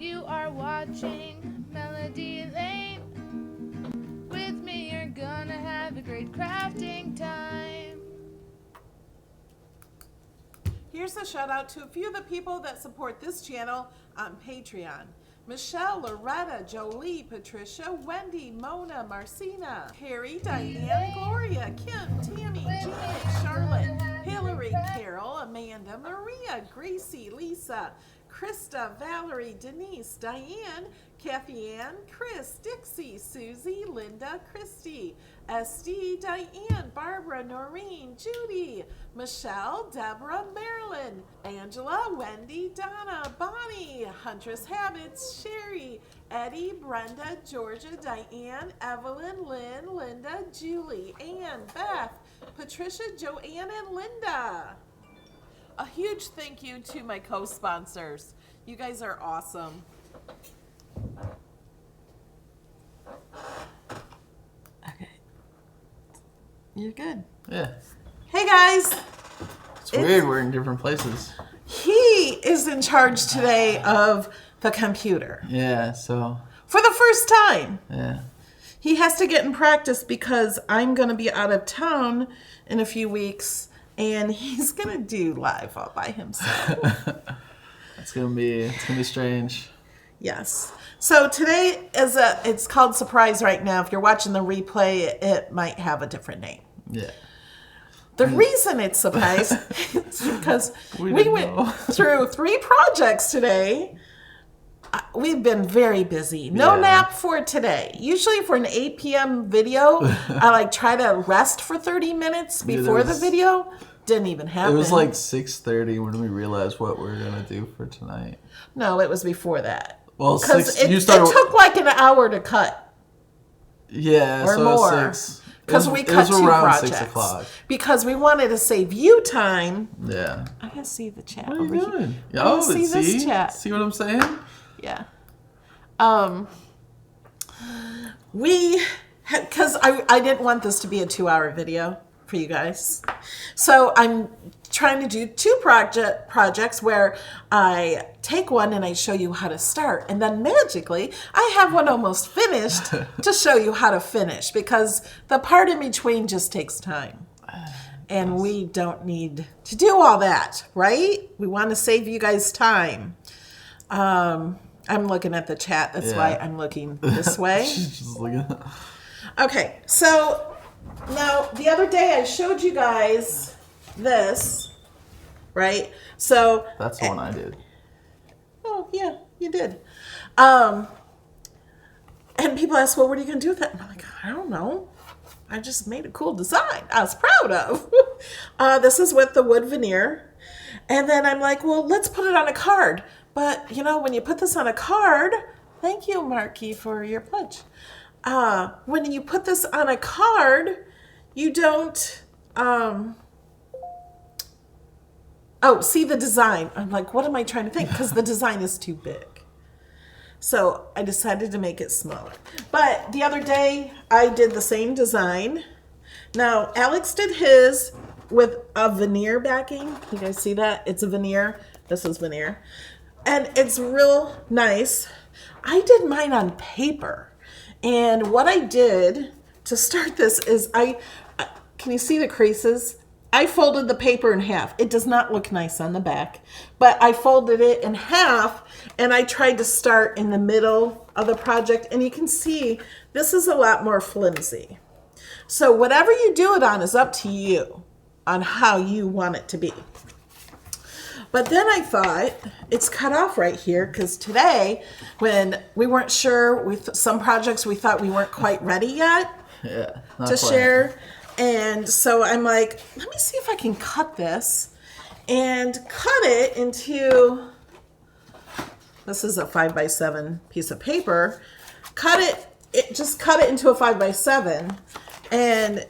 You are watching Melody Lane. With me, you're gonna have a great crafting time. Here's a shout out to a few of the people that support this channel on Patreon. Michelle, Loretta, Jolie, Patricia, Wendy, Mona, Marcina, Harry, Diane, Gloria, Kim, Tammy, Janet, Charlotte, Hillary, Carol, Amanda, Maria, Gracie, Lisa, Krista, Valerie, Denise, Diane, Kathy Ann, Chris, Dixie, Susie, Linda, Christy, SD, Diane, Barbara, Noreen, Judy, Michelle, Deborah, Marilyn, Angela, Wendy, Donna, Bonnie, Huntress Habits, Sherry, Eddie, Brenda, Georgia, Diane, Evelyn, Lynn, Linda, Julie, Ann, Beth, Patricia, Joanne, and Linda. A huge thank you to my co-sponsors. You guys are awesome. Okay. You're good. Yeah. Hey guys. It's weird, we're in different places. He is in charge today of the computer. Yeah, so. For the first time. Yeah. He has to get in practice because I'm going to be out of town in a few weeks. And he's gonna do live all by himself. It's gonna be strange. Yes. So today it's called surprise right now. If you're watching the replay, it might have a different name. Yeah. The reason it's surprise is because we went through 3 projects today. We've been very busy. No nap for today. Usually for an 8 p.m. video, I try to rest for 30 minutes before the video. Didn't even happen. It was like 6:30 when we realized what we were gonna do for tonight. No, it was before that. Well, it took like an hour to cut. Yeah, or so more. Because we cut 2 projects. 6 o'clock. Because we wanted to save you time. Yeah. I can see the chat. What are you doing? I see this chat. See what I'm saying? Yeah. Because I didn't want this to be a 2-hour video for you guys. So I'm trying to do 2 projects where I take one and I show you how to start. And then magically, I have one almost finished to show you how to finish. Because the part in between just takes time. And we don't need to do all that, right? We want to save you guys time. I'm looking at the chat. That's why I'm looking this way. She's just looking. Okay, so now the other day I showed you guys this, right? So that's the one I did. Oh yeah, you did. And people ask, well, what are you gonna do with that? And I'm like, I don't know. I just made a cool design I was proud of. This is with the wood veneer. And then I'm like, well, let's put it on a card. But, when you put this on a card, thank you, Marky, for your pledge. When you put this on a card, you don't, see the design. I'm like, what am I trying to think? Because the design is too big. So I decided to make it smaller. But the other day, I did the same design. Now, Alex did his with a veneer backing. You guys see that? It's a veneer. This is veneer. And it's real nice. I did mine on paper. And what I did to start this is can you see the creases? I folded the paper in half. It does not look nice on the back, but I folded it in half and I tried to start in the middle of the project. And you can see this is a lot more flimsy. So whatever you do it on is up to you on how you want it to be. But then I thought it's cut off right here because today when we weren't sure with some projects, we thought we weren't quite ready yet to share. And so I'm like, let me see if I can cut this and cut it into, this is a 5x7 piece of paper. Just cut it into a 5x7. And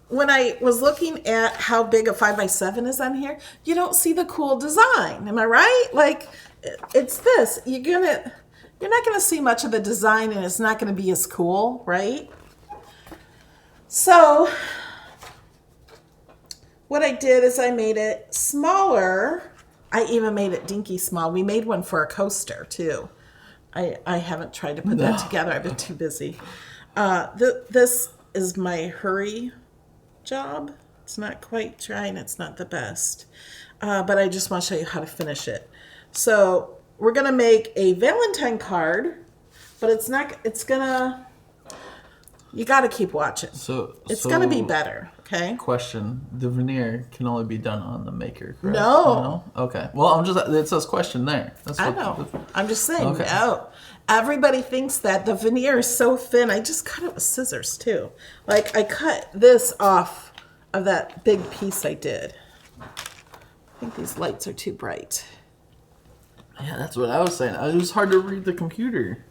when I was looking at how big a 5x7 is on here, you don't see the cool design. Am I right? Like, it's this. You're not gonna see much of the design and it's not gonna be as cool, right? So what I did is I made it smaller. I even made it dinky small. We made one for a coaster too. I haven't tried to put that together. I've been too busy. This is my hurry job. It's not quite dry and it's not the best. But I just want to show you how to finish it. So we're going to make a Valentine card, but you got to keep watching. It's going to be better, okay? Question: the veneer can only be done on the maker, correct? No. Okay. Well, it says question there. I know. I'm just saying, no. Everybody thinks that the veneer is so thin. I just cut it with scissors, too. Like, I cut this off of that big piece I did. I think these lights are too bright. Yeah, that's what I was saying. It was hard to read the computer.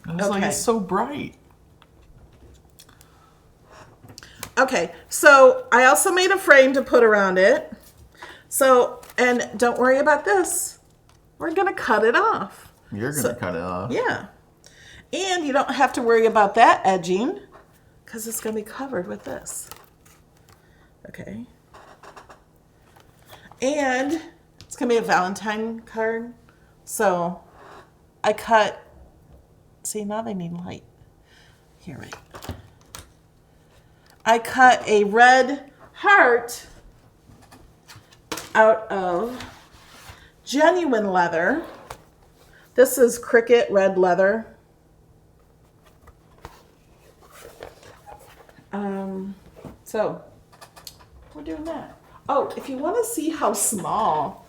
I was like, it's so bright. Okay, so I also made a frame to put around it. So, and don't worry about this. We're going to cut it off. You're going to cut it off. Yeah. And you don't have to worry about that edging because it's going to be covered with this. Okay. And it's going to be a Valentine card. So I cut, see, now they need light. Here, wait. I cut a red heart out of genuine leather. This is Cricut red leather. So we're doing that. Oh, if you want to see how small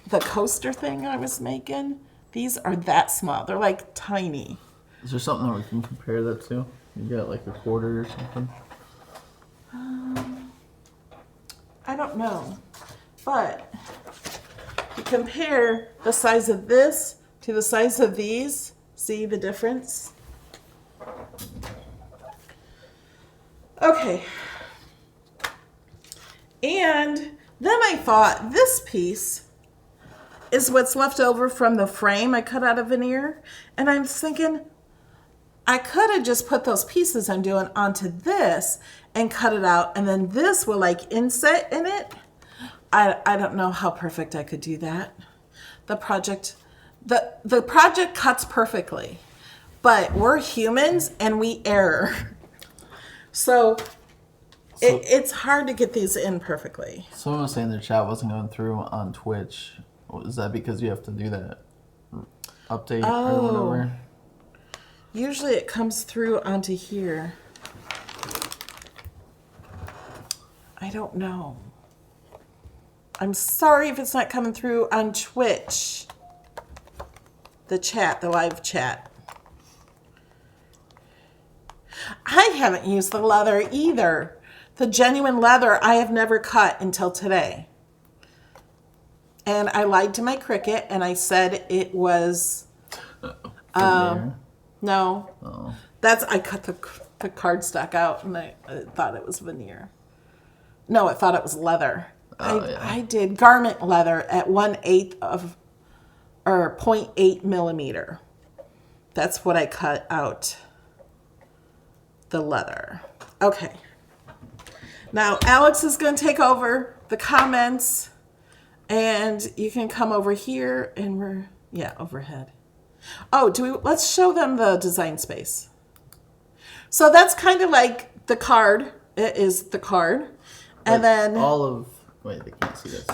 the coaster thing I was making, these are that small. They're like tiny. Is there something that we can compare that to? You got like a quarter or something? I don't know, but you compare the size of this to the size of these. See the difference? Okay. And then I thought this piece is what's left over from the frame I cut out of veneer. And I'm thinking, I could have just put those pieces I'm doing onto this and cut it out, and then this will like inset in it. I don't know how perfect I could do that. The project cuts perfectly, but we're humans and we err. So it's hard to get these in perfectly. Someone was saying their chat wasn't going through on Twitch. Is that because you have to do that update or whatever? Usually it comes through onto here. I don't know. I'm sorry if it's not coming through on Twitch. The chat, the live chat. I haven't used the leather either. The genuine leather I have never cut until today. And I lied to my Cricut and I said it was... no. Oh. I cut the cardstock out and I thought it was veneer. No, I thought it was leather. I did garment leather at 1/8 of, or 0.8 millimeter. That's what I cut out the leather. Okay. Now Alex is going to take over the comments and you can come over here and overhead. Oh, let's show them the design space. So that's kind of like the card. It is the card. And then wait, they can't see this.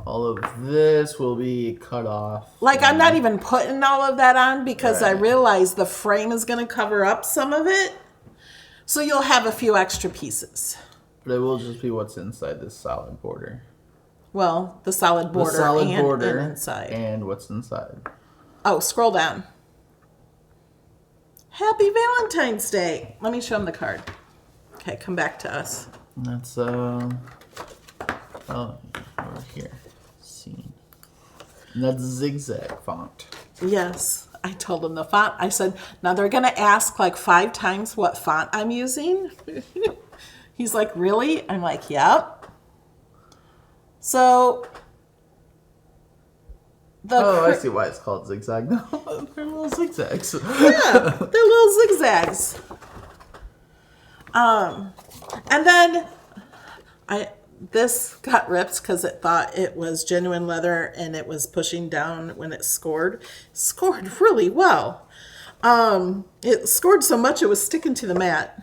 All of this will be cut off. Like I'm not even putting all of that on because I realize the frame is going to cover up some of it. So you'll have a few extra pieces. But it will just be what's inside this solid border. Well, the solid border and inside. And what's inside. Oh, scroll down. Happy Valentine's Day. Let me show them the card. Okay, come back to us. That's, over here. Scene. And that's zigzag font. Yes, I told them the font. I said, now they're going to ask like 5 times what font I'm using. He's like, really? I'm like, yep. So... I see why it's called zigzag now. They're little zigzags. Yeah, they're little zigzags. And then this got ripped because it thought it was genuine leather and it was pushing down when it scored. Scored really well. It scored so much it was sticking to the mat.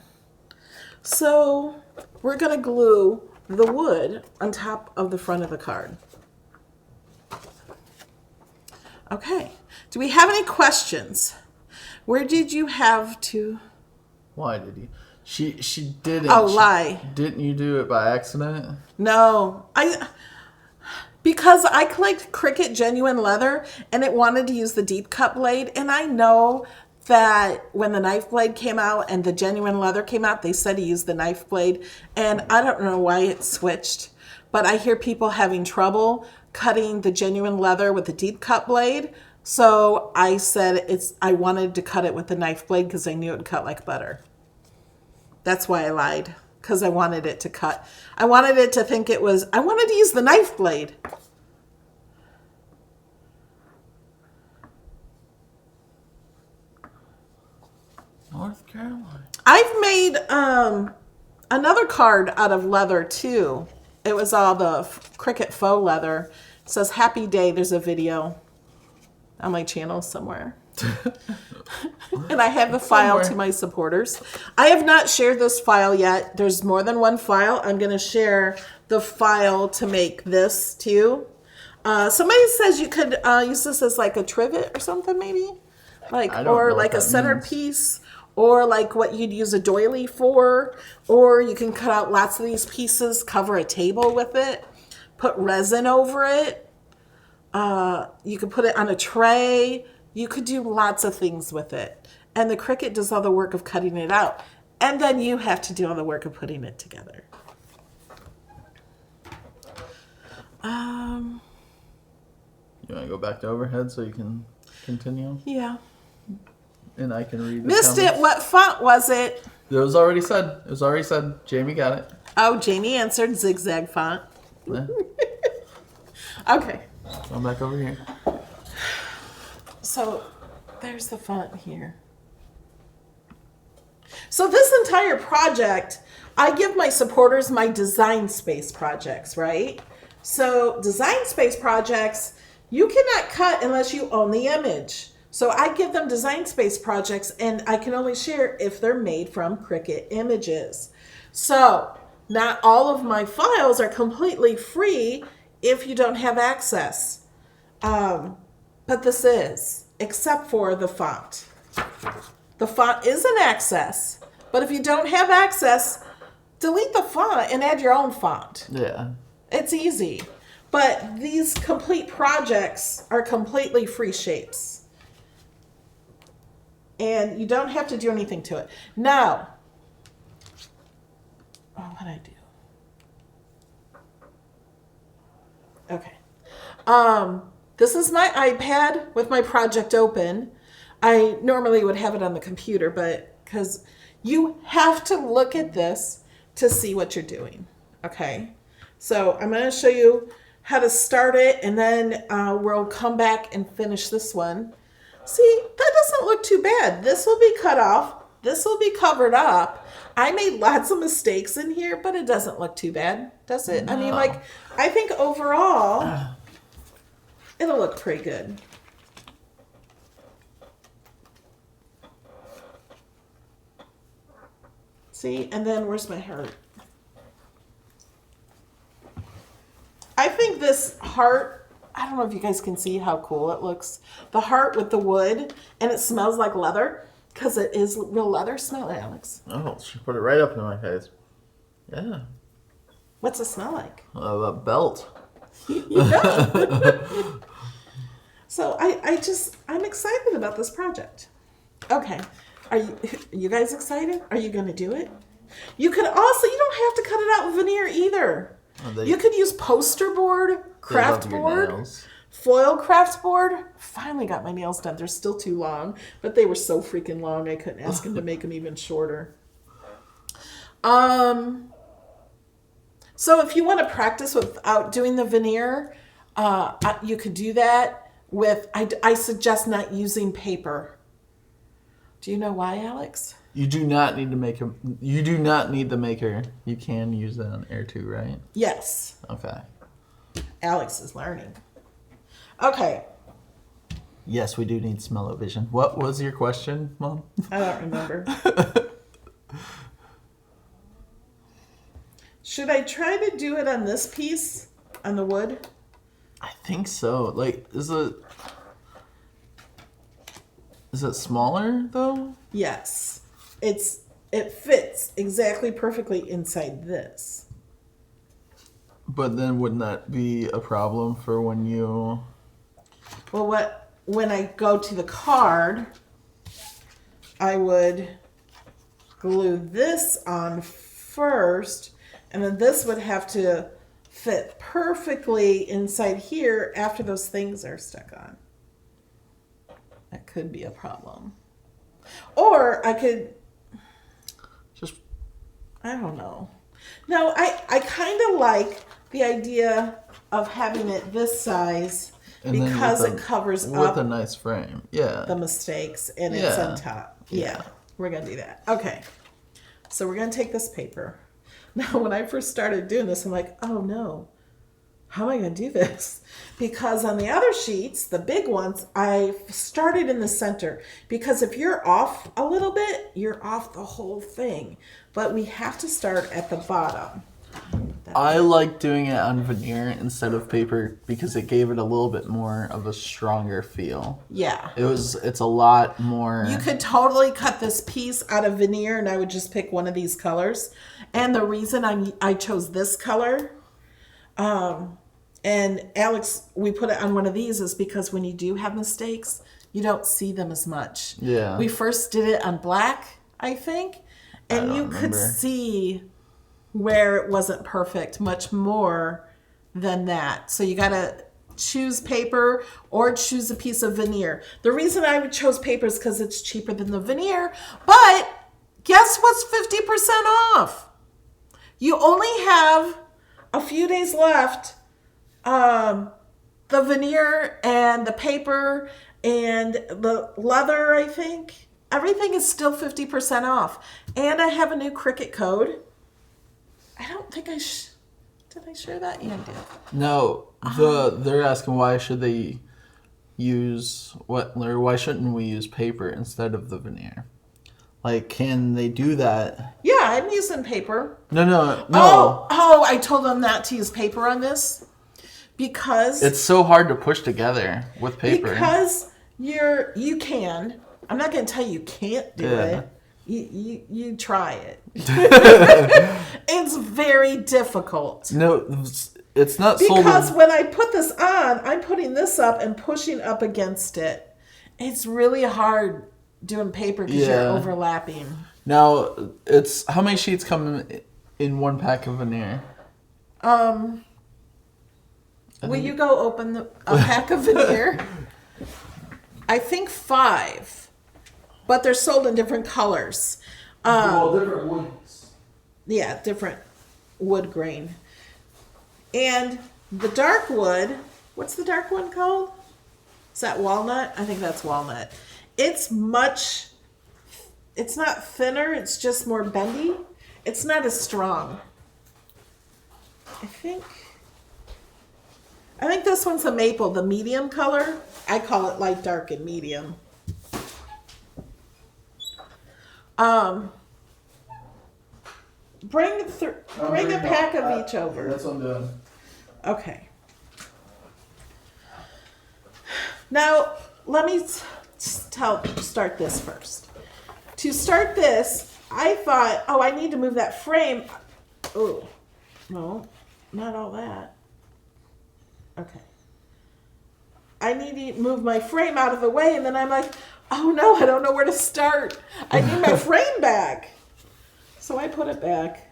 So we're going to glue the wood on top of the front of the card. Okay. Do we have any questions? Where did you have to... Why did you? She didn't. Oh, lie. Didn't you do it by accident? No. Because I collected Cricut genuine leather and it wanted to use the deep cut blade, and I know that when the knife blade came out and the genuine leather came out, they said to use the knife blade, and I don't know why it switched, but I hear people having trouble cutting the genuine leather with the deep cut blade. So I said I wanted to cut it with the knife blade because I knew it would cut like butter. That's why I lied, because I wanted it to cut. I wanted it to think I wanted to use the knife blade. North Carolina. I've made another card out of leather too. It was all the Cricut faux leather. It says Happy Day. There's a video on my channel somewhere. And I have the file to my supporters. I have not shared this file yet. There's more than one file. I'm going to share the file to make this too. Somebody says you could use this as like a trivet or something maybe. Or like a centerpiece. Or like what you'd use a doily for. Or you can cut out lots of these pieces, cover a table with it, put resin over it. You could put it on a tray. You could do lots of things with it. And the Cricut does all the work of cutting it out. And then you have to do all the work of putting it together. You want to go back to overhead so you can continue? Yeah. And I can read the Missed comments. it. What font was it? It was already said. It was already said. Jamie got it. Oh, Jamie answered zigzag font. Yeah. Okay. Come back over here. So there's the font here. So this entire project, I give my supporters my design space projects, right? So design space projects, you cannot cut unless you own the image. So I give them design space projects and I can only share if they're made from Cricut images. So not all of my files are completely free if you don't have access. But this is, except for the font. The font is an access, but if you don't have access, delete the font and add your own font. Yeah. It's easy. But these complete projects are completely free shapes. And you don't have to do anything to it. Now, what'd I do? Okay. This is my iPad with my project open. I normally would have it on the computer, but because you have to look at this to see what you're doing. Okay. So I'm going to show you how to start it, and then we'll come back and finish this one. See, that doesn't look too bad. This will be cut off. This will be covered up. I made lots of mistakes in here, but it doesn't look too bad, does it? No. I mean, I think overall, it'll look pretty good. See, and then where's my heart? I think this heart, I don't know if you guys can see how cool it looks. The heart with the wood, and it smells like leather, because it is real leather. Smell it, Alex. Oh, she put it right up in my face. Yeah. What's it smell like? A belt. Yeah. So I'm excited about this project. Okay. Are you guys excited? Are you going to do it? You don't have to cut it out with veneer either. You could use poster board, craft board, foil craft board. Finally got my nails done. They're still too long, but they were so freaking long I couldn't ask him to make them even shorter. So if you want to practice without doing the veneer, you could do that with, I suggest not using paper. Do you know why, Alex? You do not need to make a. You do not need the maker. You can use that on air too, right? Yes. Okay. Alex is learning. Okay. Yes, we do need smell-o-vision. What was your question, Mom? I don't remember. Should I try to do it on this piece, on the wood? I think so. Like, is it smaller though? Yes. It fits exactly perfectly inside this. But then wouldn't that be a problem for when you... Well, when I go to the card, I would glue this on first, and then this would have to fit perfectly inside here after those things are stuck on. That could be a problem. Or I could, Just... I don't know. No, I kind of like the idea of having it this size because it covers with up a nice frame. Yeah. the mistakes and it's Yeah. on top. Yeah, we're going to do that. Okay. So we're going to take this paper. Now, when I first started doing this, I'm like, oh no, how am I going to do this? Because on the other sheets, the big ones, I started in the center. Because if you're off a little bit, you're off the whole thing. But we have to start at the bottom. I like doing it on veneer instead of paper because it gave it a little bit more of a stronger feel. Yeah. It's a lot more... You could totally cut this piece out of veneer and I would just pick one of these colors. And the reason I chose this color, and Alex, we put it on one of these is because when you do have mistakes, you don't see them as much. Yeah. We first did it on black, I think, and you could remember. see where it wasn't perfect much more than that. So you got to choose paper or choose a piece of veneer. The reason I chose paper is because it's cheaper than the veneer, but guess what's 50% off? You only have a few days left. The veneer and the paper and the leather, I think, everything is still 50% off. And I have a new Cricut code. I don't think did I share that? Yeah, I did. No, they're asking why should they use or why shouldn't we use paper instead of the veneer? Like, can they do that? Yeah, I'm using paper. No. Oh, I told them not to use paper on this because It's so hard to push together with paper. Because you can. I'm not going to tell you can't do it. You try it. It's very difficult. No, it's not sold. Because when I put this on, I'm putting this up and pushing up against it. It's really hard doing paper because you're overlapping. Now, it's how many sheets come in one pack of veneer? Will you go open a pack of veneer? I think 5, but they're sold in different colors. Different woods. Yeah, different wood grain. And the dark wood, what's the dark one called? Is that walnut? I think that's walnut. It's not thinner, it's just more bendy. It's not as strong. I think this one's a maple, the medium color. I call it light, dark, and medium. Bring a pack of each over. That's what I'm doing. Okay. Now, let me start this first. To start this, I thought, I need to move that frame. Oh, no, not all that. Okay. I need to move my frame out of the way, and then I'm like, oh no, I don't know where to start. I need my frame back. So I put it back,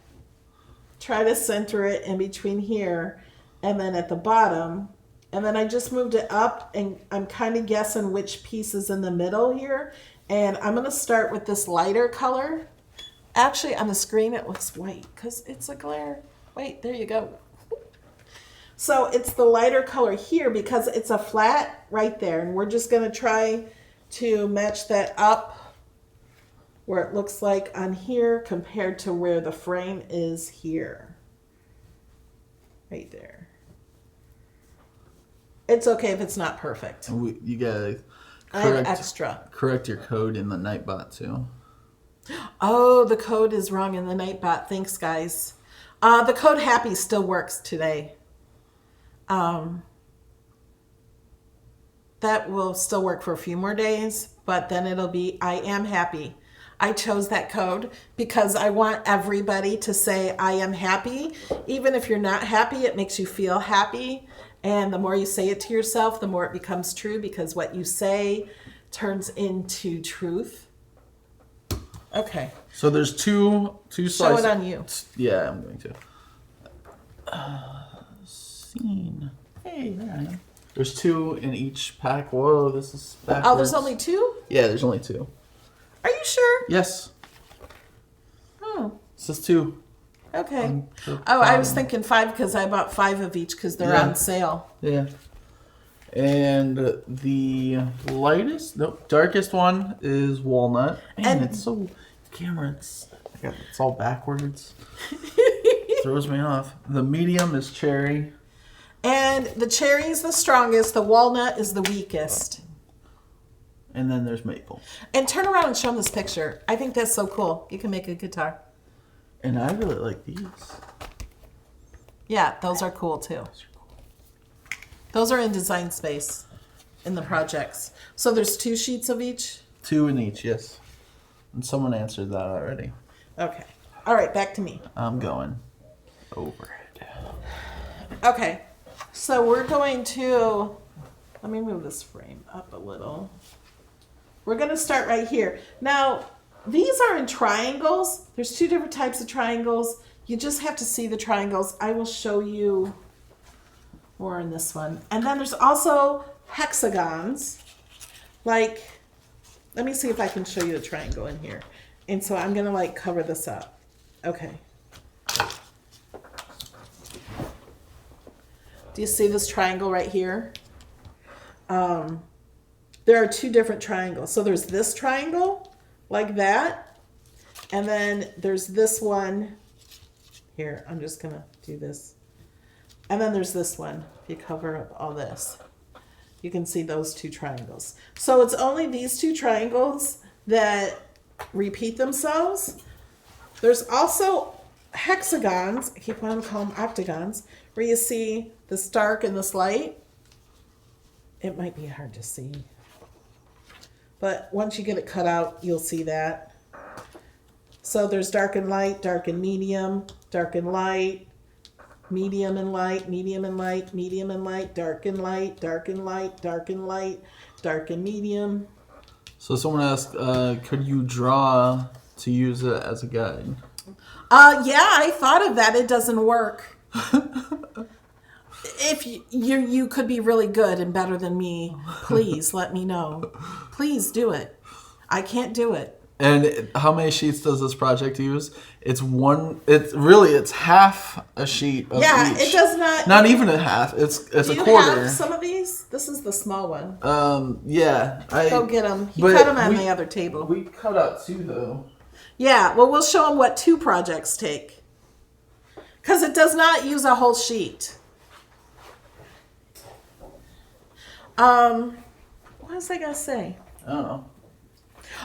try to center it in between here, and then at the bottom. And then I just moved it up, and I'm kind of guessing which piece is in the middle here. And I'm going to start with this lighter color. Actually, on the screen it looks white because it's a glare. Wait, there you go. So it's the lighter color here because it's a flat right there. And we're just going to try to match that up where it looks like on here compared to where the frame is here. Right there. It's okay if it's not perfect. You gotta I have extra. correct your code in the Nightbot too. Oh, the code is wrong in the Nightbot. Thanks, guys. The code happy still works today. That will still work for a few more days, but then it'll be I am happy. I chose that code because I want everybody to say I am happy. Even if you're not happy, it makes you feel happy. And the more you say it to yourself, the more it becomes true, because what you say turns into truth. Okay. So there's two slices. Show it on you. Yeah, I'm going to. Scene. Hey, there I am. There's 2 in each pack. Whoa, this is backwards. Oh, there's only 2? Yeah, there's only 2. Are you sure? Yes. Oh, This is 2. okay. Oh, I was thinking 5 because I bought 5 of each because they're on sale. Yeah. And the darkest one is walnut. Man, And- it's so camera. It's all backwards. Throws me off. The medium is cherry. And the cherry is the strongest. The walnut is the weakest. And then there's maple. And turn around and show them this picture. I think that's so cool. You can make a guitar. And I really like these. Yeah, those are cool too. Those are in design space in the projects. So there's 2 sheets of each? 2 in each, yes. And someone answered that already. Okay. All right, back to me. I'm going over it. Okay. So we're going to, let me move this frame up a little. We're going to start right here. Now, these are in triangles. There's 2 different types of triangles. You just have to see the triangles. I will show you more in this one. And then there's also hexagons. Like, let me see if I can show you a triangle in here. And so I'm going to like cover this up. Okay. Do you see this triangle right here? There are 2 different triangles. So there's this triangle, like that. And then there's this one. Here, I'm just going to do this. And then there's this one. If you cover up all this, you can see those 2 triangles. So it's only these 2 triangles that repeat themselves. There's also hexagons. I keep wanting to call them octagons, where you see this dark and this light. It might be hard to see, but once you get it cut out, you'll see that. So there's dark and light, dark and medium, dark and light, medium and light, medium and light, medium and light, dark and light, dark and light, dark and light, dark and medium. So someone asked, could you draw to use it as a guide? Yeah, I thought of that. It doesn't work. If you could be really good and better than me, please let me know. Please do it. I can't do it. And how many sheets does this project use? It's half a sheet of Yeah, each. it does not. Not even a half. It's Do a you quarter. have some of these? This is the small one. Yeah. Go get them. He but cut them on we- the other table. We cut out 2 though. Yeah, well, we'll show them what 2 projects take. Because it does not use a whole sheet. What was I going to say? I don't know.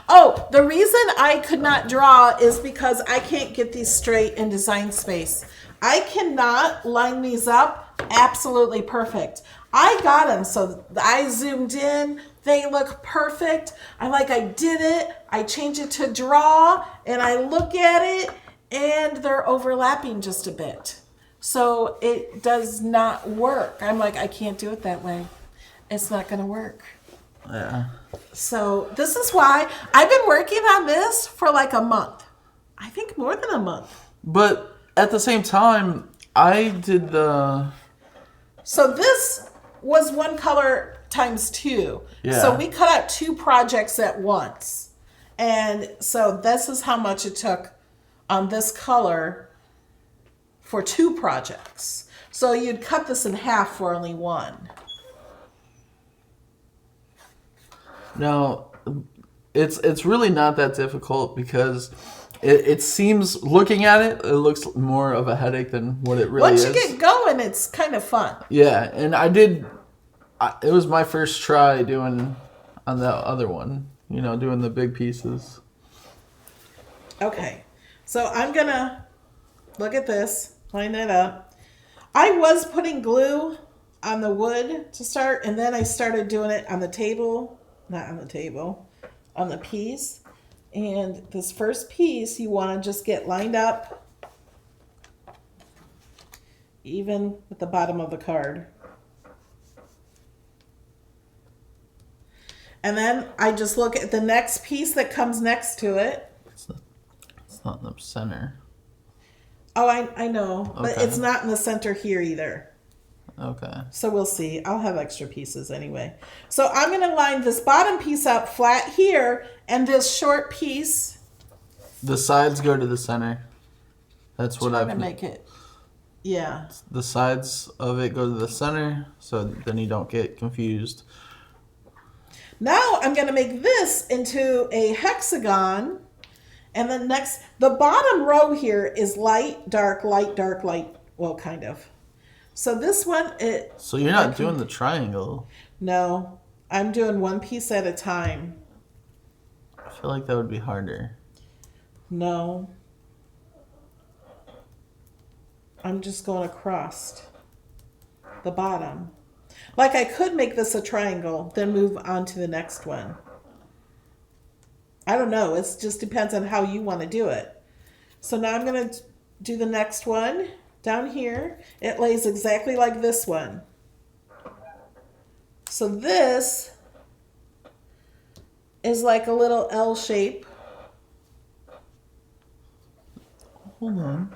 Oh, the reason I could not draw is because I can't get these straight in design space. I cannot line these up absolutely perfect. I got them, so I zoomed in. They look perfect. I did it. I change it to draw, and I look at it, and they're overlapping just a bit. So it does not work. I'm like, I can't do it that way. It's not going to work. Yeah. So this is why I've been working on this for like a month. I think more than a month. But at the same time, I did the... So this was 1 color times 2. Yeah. So we cut out 2 projects at once. And so this is how much it took on this color for 2 projects. So you'd cut this in half for only 1. Now, it's really not that difficult because it seems, looking at it, it looks more of a headache than what it really is. Once you get going, it's kind of fun. Yeah, and it was my first try doing on the other one, doing the big pieces. Okay, so I'm gonna look at this, line that up. I was putting glue on the wood to start, and then I started doing it on the table, not on the table, on the piece. And this first piece, you want to just get lined up even with the bottom of the card. And then I just look at the next piece that comes next to it. It's not in the center. Oh, I know, but Okay. it's not in the center here either. Okay. So we'll see. I'll have extra pieces anyway. So I'm going to line this bottom piece up flat here, and this short piece. The sides go to the center. That's what Trying to I've... make it. Yeah. The sides of it go to the center, so then you don't get confused. Now I'm going to make this into a hexagon. And then the bottom row here is light, dark, light, dark, light. Well, kind of. So this one, So you're not doing the triangle. No, I'm doing one piece at a time. I feel like that would be harder. No. I'm just going across the bottom. Like I could make this a triangle, then move on to the next one. I don't know. It just depends on how you want to do it. So now I'm going to do the next one down here. It lays exactly like this one. So this is like a little L shape. Hold on.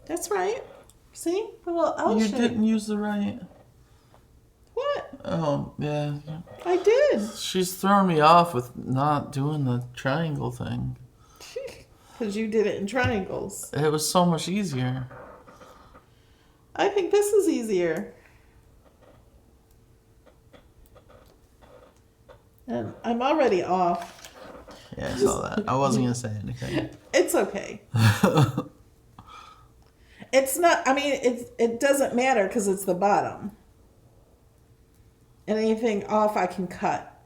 That's right. See? A little L You shape. didn't use the right... What? Oh, yeah. I did. She's throwing me off with not doing the triangle thing. Because you did it in triangles. It was so much easier. I think this is easier. And I'm already off. Yeah, I saw that. I wasn't going to say anything. It's okay. It's not, I mean, it doesn't matter because it's the bottom. And anything off I can cut.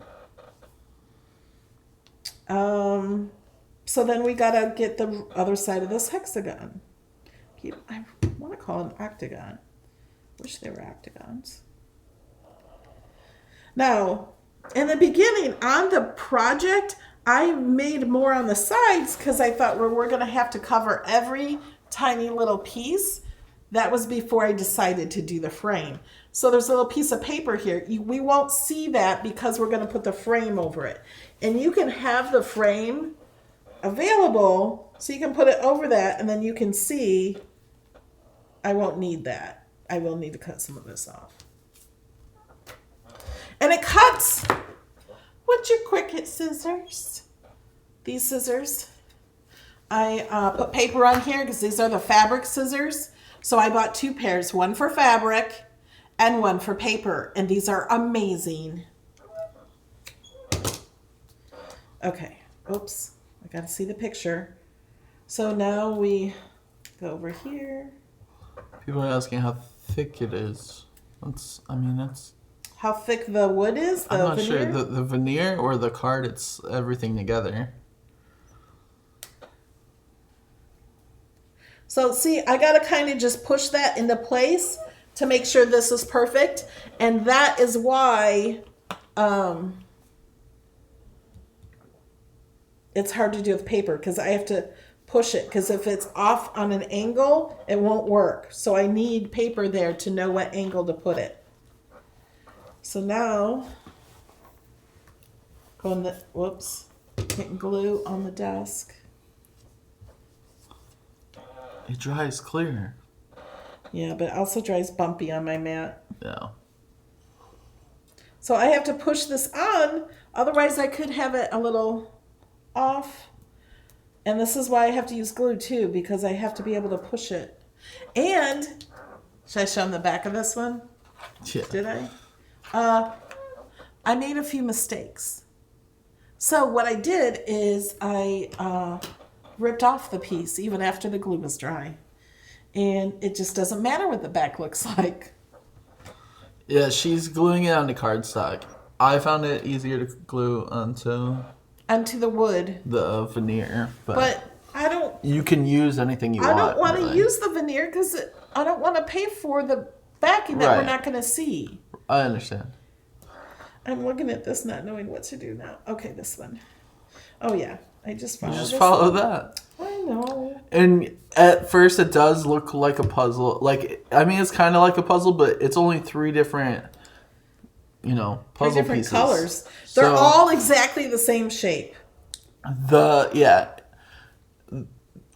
So then we gotta get the other side of this hexagon. I want to call it an octagon. Wish they were octagons. Now, in the beginning on the project, I made more on the sides because I thought we're going to have to cover every tiny little piece. That was before I decided to do the frame. So there's a little piece of paper here. We won't see that because we're going to put the frame over it. And you can have the frame available so you can put it over that and then you can see. I won't need that. I will need to cut some of this off. And it cuts with your Cricut scissors. These scissors. I put paper on here because these are the fabric scissors. So I bought 2 pairs, one for fabric and one for paper. And these are amazing. Okay. Oops. I got to see the picture. So now we go over here. People are asking how thick it is. That's How thick the wood is? The I'm not veneer? sure. The veneer or the card, it's everything together. So see, I got to kind of just push that into place to make sure this is perfect. And that is why it's hard to do with paper because I have to push it because if it's off on an angle, it won't work. So I need paper there to know what angle to put it. So now, getting glue on the desk. It dries clear. Yeah, but it also dries bumpy on my mat. Yeah. So I have to push this on, otherwise I could have it a little off. And this is why I have to use glue too, because I have to be able to push it. And, should I show them the back of this one? Yeah. Did I? I made a few mistakes. So what I did is I ripped off the piece even after the glue was dry. And it just doesn't matter what the back looks like. Yeah, she's gluing it onto cardstock. I found it easier to glue onto the wood. the veneer, but I don't. You can use anything you want. I don't want to really. use the veneer because I don't want to pay for the backing that we're not going to see. I understand. I'm looking at this, not knowing what to do now. Okay, this one. Oh yeah, I just follow. You just follow that. I know. And at first, it does look like a puzzle. Like, I mean, it's kind of like a puzzle, but it's only 3 different, puzzle Three different pieces. colors. They're all exactly the same shape.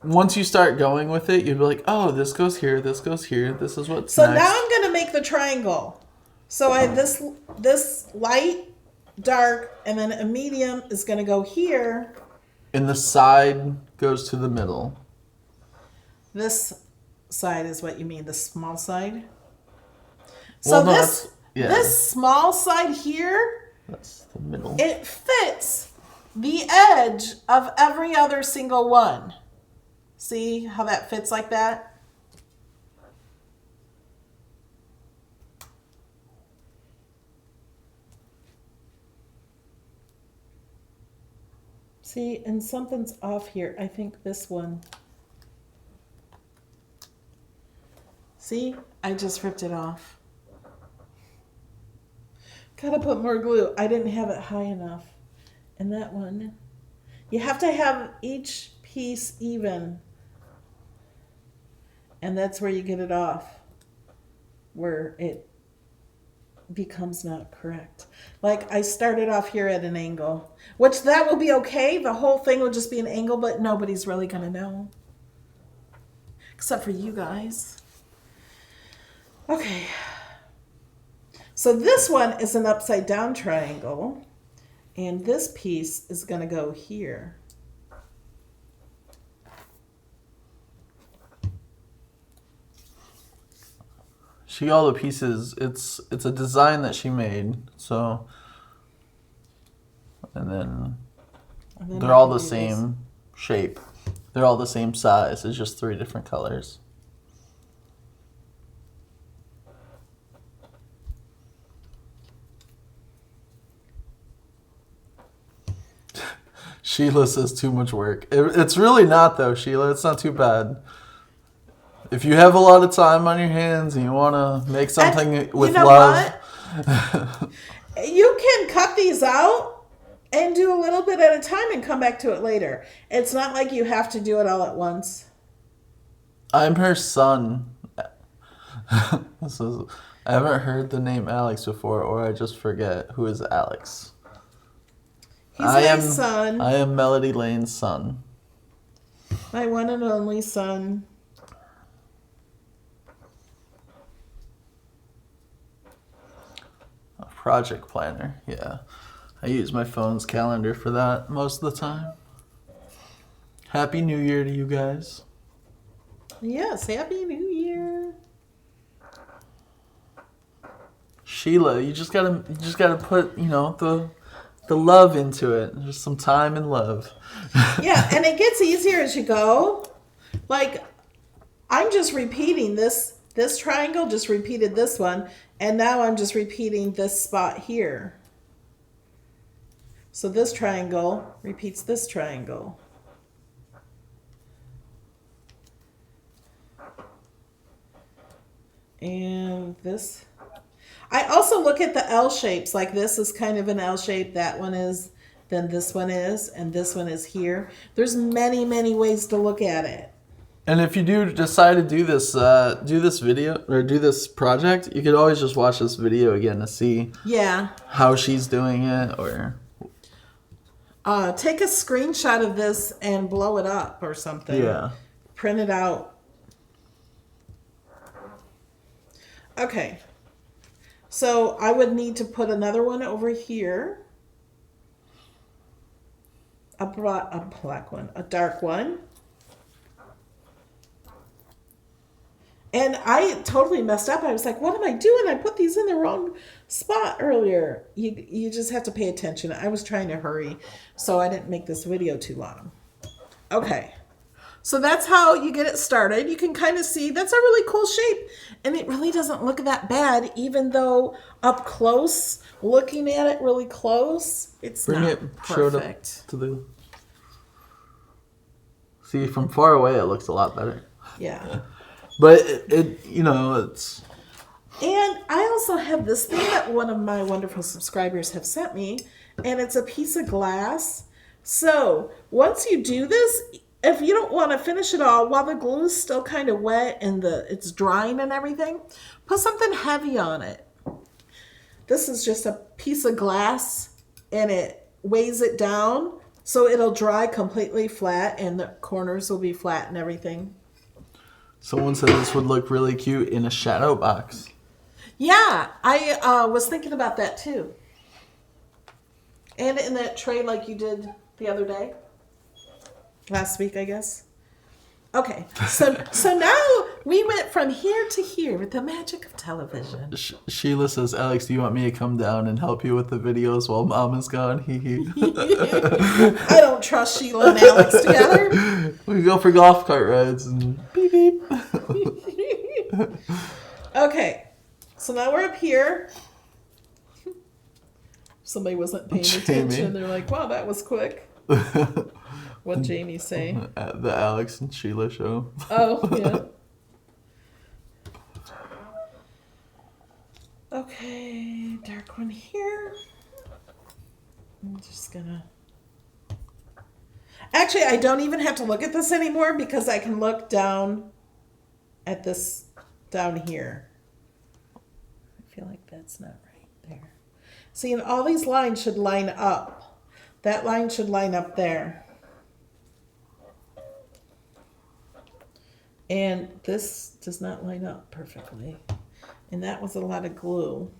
Once you start going with it, you'd be like, oh, this goes here, this goes here, this is what's So next. now I'm going to make the triangle. So I have this light, dark, and then a medium is going to go here. And the side goes to the middle. This side is what you mean, the small side? So this small side here, that's the middle. it fits the edge of every other single one. See how that fits like that? See, and something's off here. I think this one. See, I just ripped it off. Gotta put more glue. I didn't have it high enough. And that one, you have to have each piece even. And that's where you get it off, where it becomes not correct. Like I started off here at an angle, which that will be okay. The whole thing will just be an angle, but nobody's really gonna know. Except for you guys. Okay. So this one is an upside down triangle, and this piece is gonna go here. All the pieces, it's a design that she made, so and then they're all the same shape. They're all the same size. It's just 3 different colors. Sheila says too much work. It's really not though, Sheila. It's not too bad. If you have a lot of time on your hands and you want to make something with love. What? You can cut these out and do a little bit at a time and come back to it later. It's not like you have to do it all at once. I'm her son. I haven't heard the name Alex before, or I just forget who is Alex. He's my son. I am Melody Lane's son. My one and only son. Project planner, yeah. I use my phone's calendar for that most of the time. Happy New Year to you guys. Yes, Happy New Year. Sheila, you just gotta put, the love into it. Just some time and love. Yeah, and it gets easier as you go. Like, I'm just repeating this triangle, just repeated this one, and now I'm just repeating this spot here. So this triangle repeats this triangle. And this. I also look at the L shapes, like this is kind of an L shape, that one is, then this one is, and this one is here. There's many, many ways to look at it. And if you do decide to do this video or do this project, you could always just watch this video again to see how she's doing it, or take a screenshot of this and blow it up or something. Yeah. Print it out. Okay. So I would need to put another one over here. A black one, a dark one. And I totally messed up. I was like, what am I doing? I put these in the wrong spot earlier. You just have to pay attention. I was trying to hurry, so I didn't make this video too long. Okay. So that's how you get it started. You can kind of see that's a really cool shape. And it really doesn't look that bad, even though up close, looking at it really close, it's not perfect. To the... See, from far away, it looks a lot better. Yeah. But it you know, it's... And I also have this thing that one of my wonderful subscribers have sent me, and it's a piece of glass. So once you do this, if you don't want to finish it all while the glue is still kind of wet and it's drying and everything, put something heavy on it. This is just a piece of glass, and it weighs it down, so it'll dry completely flat, and the corners will be flat and everything. Someone said this would look really cute in a shadow box. Yeah, I was thinking about that too. And in that tray like you did the other day. Last week, I guess. Okay, so now we went from here to here with the magic of television. Sheila says, Alex, do you want me to come down and help you with the videos while Mom is gone? Hee hee. I don't trust Sheila and Alex together. We go for golf cart rides and beep beep. Okay, so now we're up here. Somebody wasn't paying attention. They're like, wow, that was quick. What'd Jamie say? The Alex and Sheila show. Oh, yeah. Okay, dark one here. I'm just gonna... Actually, I don't even have to look at this anymore because I can look down at this down here. I feel like that's not right there. See, and all these lines should line up. That line should line up there. And this does not line up perfectly. And that was a lot of glue.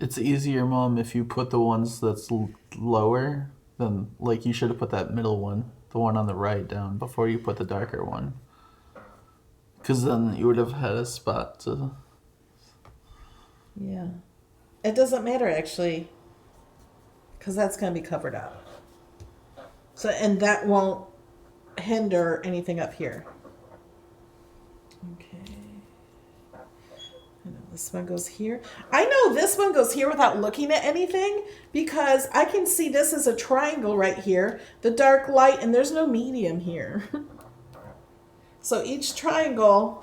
It's easier, Mom, if you put the ones that's lower, then like you should have put that middle one, the one on the right, down before you put the darker one. Because then you would have had a spot to... Yeah. It doesn't matter, actually, because that's going to be covered up. So, and that won't hinder anything up here. Okay. And this one goes here. I know this one goes here without looking at anything because I can see this as a triangle right here, the dark light, and there's no medium here. So each triangle,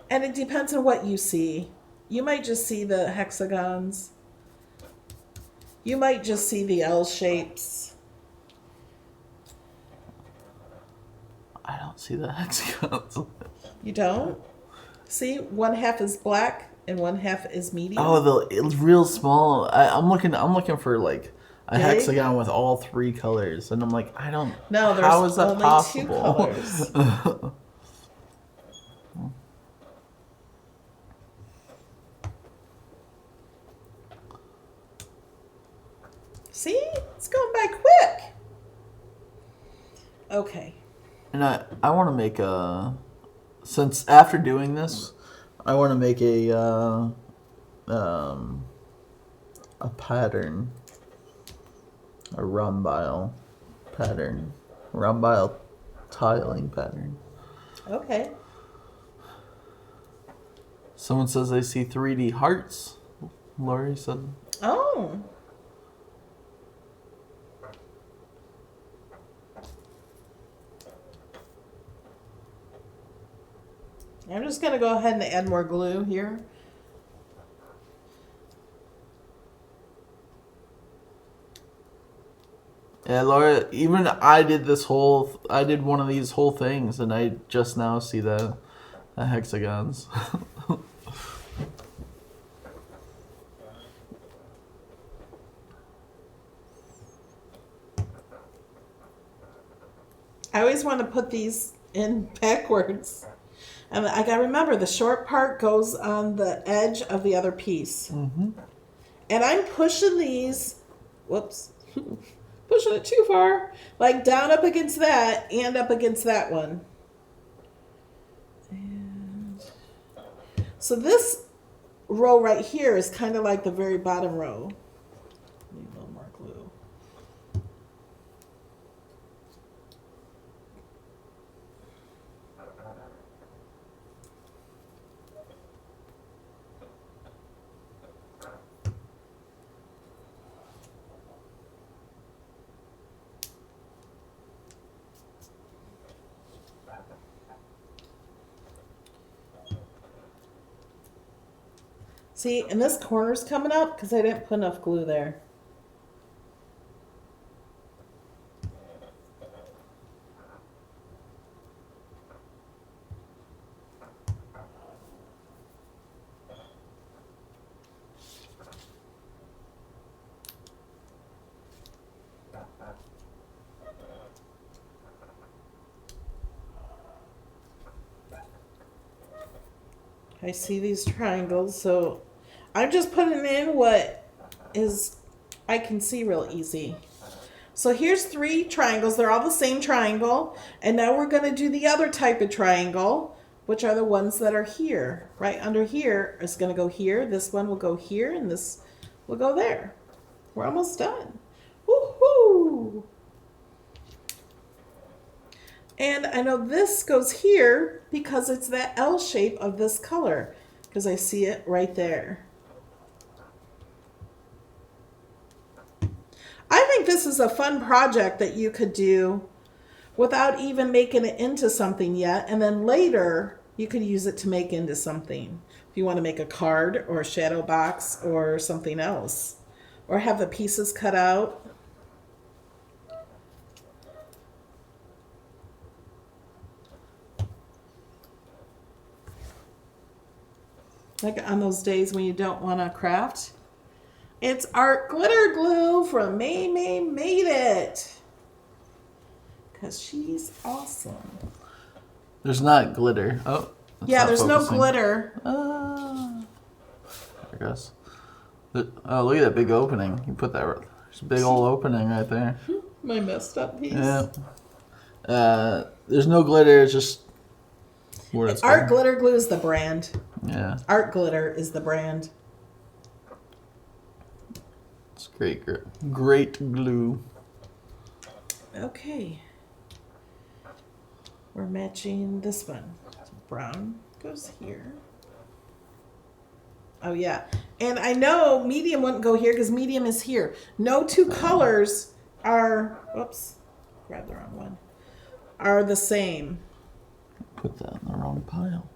and it depends on what you see. You might just see the hexagons. You might just see the L shapes. I don't see the hexagons. You don't? See, one half is black and one half is medium. Oh, it's real small. I'm looking for like a hexagon with all three colors, and I'm like, I don't. No, there's how is that only possible? 2 colors. See, it's going by quick. Okay. And I want to make since after doing this, I want to make a pattern, a rhombile pattern, rhombile tiling pattern. Okay. Someone says they see 3D hearts. Lori said. Oh. I'm just going to go ahead and add more glue here. Yeah, Laura, even I did one of these whole things, and I just now see the hexagons. I always want to put these in backwards. And I gotta remember, the short part goes on the edge of the other piece. Mm-hmm. And I'm pushing these, whoops, pushing it too far. Like down up against that and up against that one. And so this row right here is kind of like the very bottom row. Need a little more glue. See, and this corner's coming up because I didn't put enough glue there. I see these triangles, so I'm just putting in what is I can see real easy. So here's 3 triangles. They're all the same triangle. And now we're going to do the other type of triangle, which are the ones that are here. Right under here is going to go here. This one will go here, and this will go there. We're almost done. Woohoo! And I know this goes here because it's that L shape of this color, because I see it right there. I think this is a fun project that you could do without even making it into something yet. And then later you could use it to make into something. If you want to make a card or a shadow box or something else, or have the pieces cut out. Like on those days when you don't want to craft. It's art glitter glue from May Made It. Because she's awesome. There's not glitter. Oh. Yeah, there's focusing. no glitter. I guess. Oh, look at that big opening. You put that. There's a big old opening right there. My messed up piece. Yeah. There's no glitter. It's just. Art Glitter Glue is the brand. Yeah. Art Glitter is the brand. It's great glue. Okay. We're matching this one. Brown goes here. Oh yeah. And I know medium wouldn't go here because medium is here. No 2 colors are, whoops, grabbed the wrong one, are the same. Put that in the wrong pile.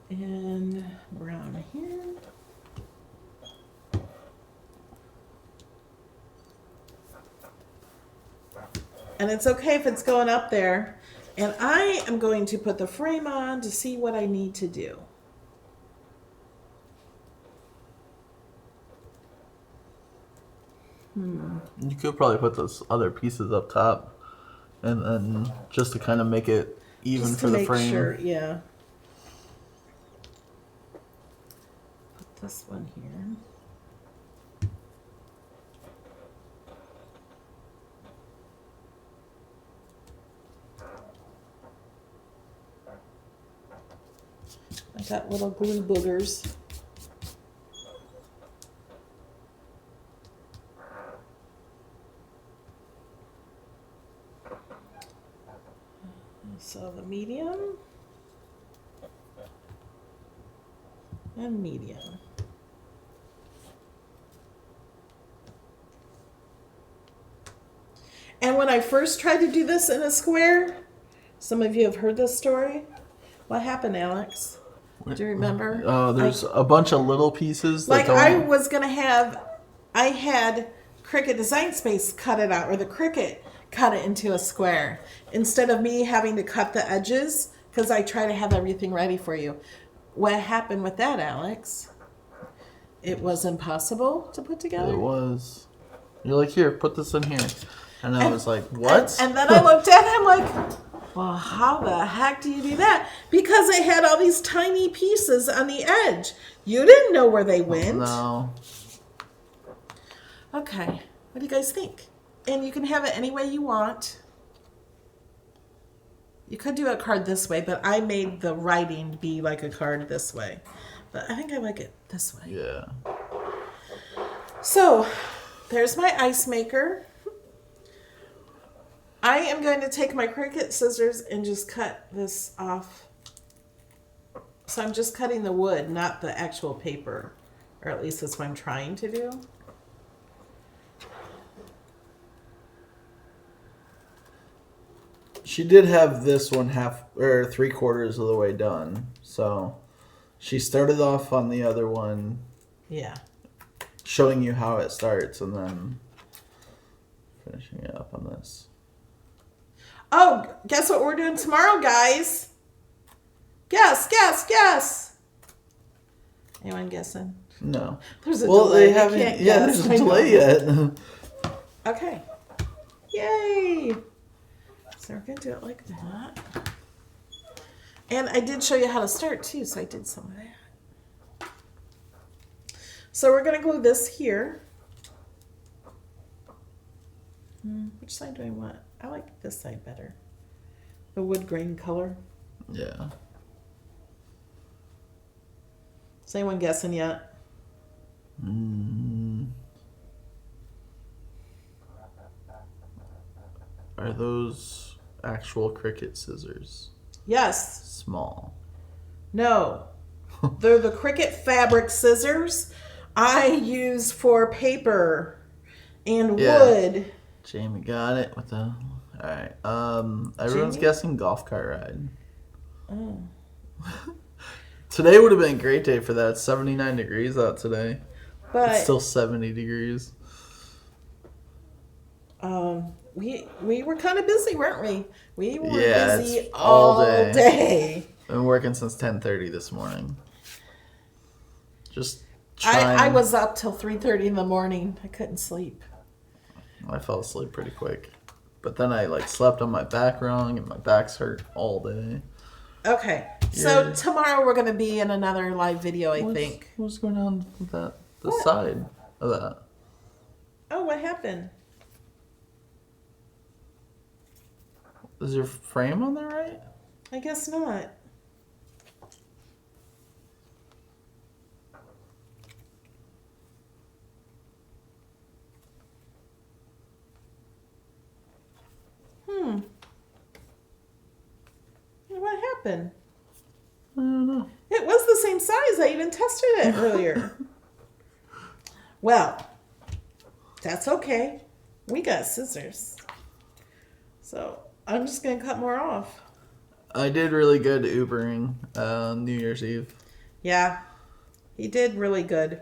And brown here. And it's okay if it's going up there. And I am going to put the frame on to see what I need to do. You could probably put those other pieces up top, and then just to kind of make it even Just for to the make frame. sure, yeah. Put this one here. I got little glue boogers. So the medium and medium. And when I first tried to do this in a square, some of you have heard this story. What happened, Alex? Do you remember? There's a bunch of little pieces. Like I was going to have, I had Cricut Design Space cut it out, or the Cricut cut it into a square. Instead of me having to cut the edges, because I try to have everything ready for you. What happened with that, Alex? It was impossible to put together? It was. You're like, here, put this in here. And I was like, what? And then I looked at it, I'm like, Well, how the heck do you do that? Because it had all these tiny pieces on the edge. You didn't know where they went. No. Okay, what do you guys think? And you can have it any way you want. You could do a card this way, but I made the writing be like a card this way. But I think I like it this way. Yeah. So, there's my ice maker. I am going to take my Cricut scissors and just cut this off. So I'm just cutting the wood, not the actual paper. Or at least that's what I'm trying to do. She did have this one half or 3/4 of the way done. So she started off on the other one. Yeah. Showing you how it starts and then finishing it up on this. Oh, guess what we're doing tomorrow, guys? Guess. Anyone guessing? No. There's a well, delay. they haven't. Can't Yeah, guess. there's a delay yet. Okay. Yay. So we're going to do it like that. And I did show you how to start too, so I did some of that. So we're going to glue this here. Which side do I want? I like this side better. The wood grain color. Yeah. Is anyone guessing yet? Are those actual Cricut scissors? Yes. Small. No. They're the Cricut fabric scissors I use for paper and wood. Jamie got it with the. All right. Everyone's Jamie? guessing golf cart ride. Oh. Today would have been a great day for that. It's 79 degrees out today. But It's still 70 degrees. we were kind of busy, weren't we? We were busy it's all all day. day. I've been working since 10:30 this morning. Just I trying. was up till 3:30 in the morning. I couldn't sleep. I fell asleep pretty quick. But then I slept on my back wrong and my back's hurt all day. Okay. So Yeah. tomorrow we're going to be in another live video, I think. What's going on with that? The What? side of that. Oh, what happened? Is your frame on there right? I guess not. What happened? I don't know. It was the same size. I even tested it earlier. Well, that's okay. We got scissors. So I'm just going to cut more off. I did really good Ubering New Year's Eve. Yeah, he did really good.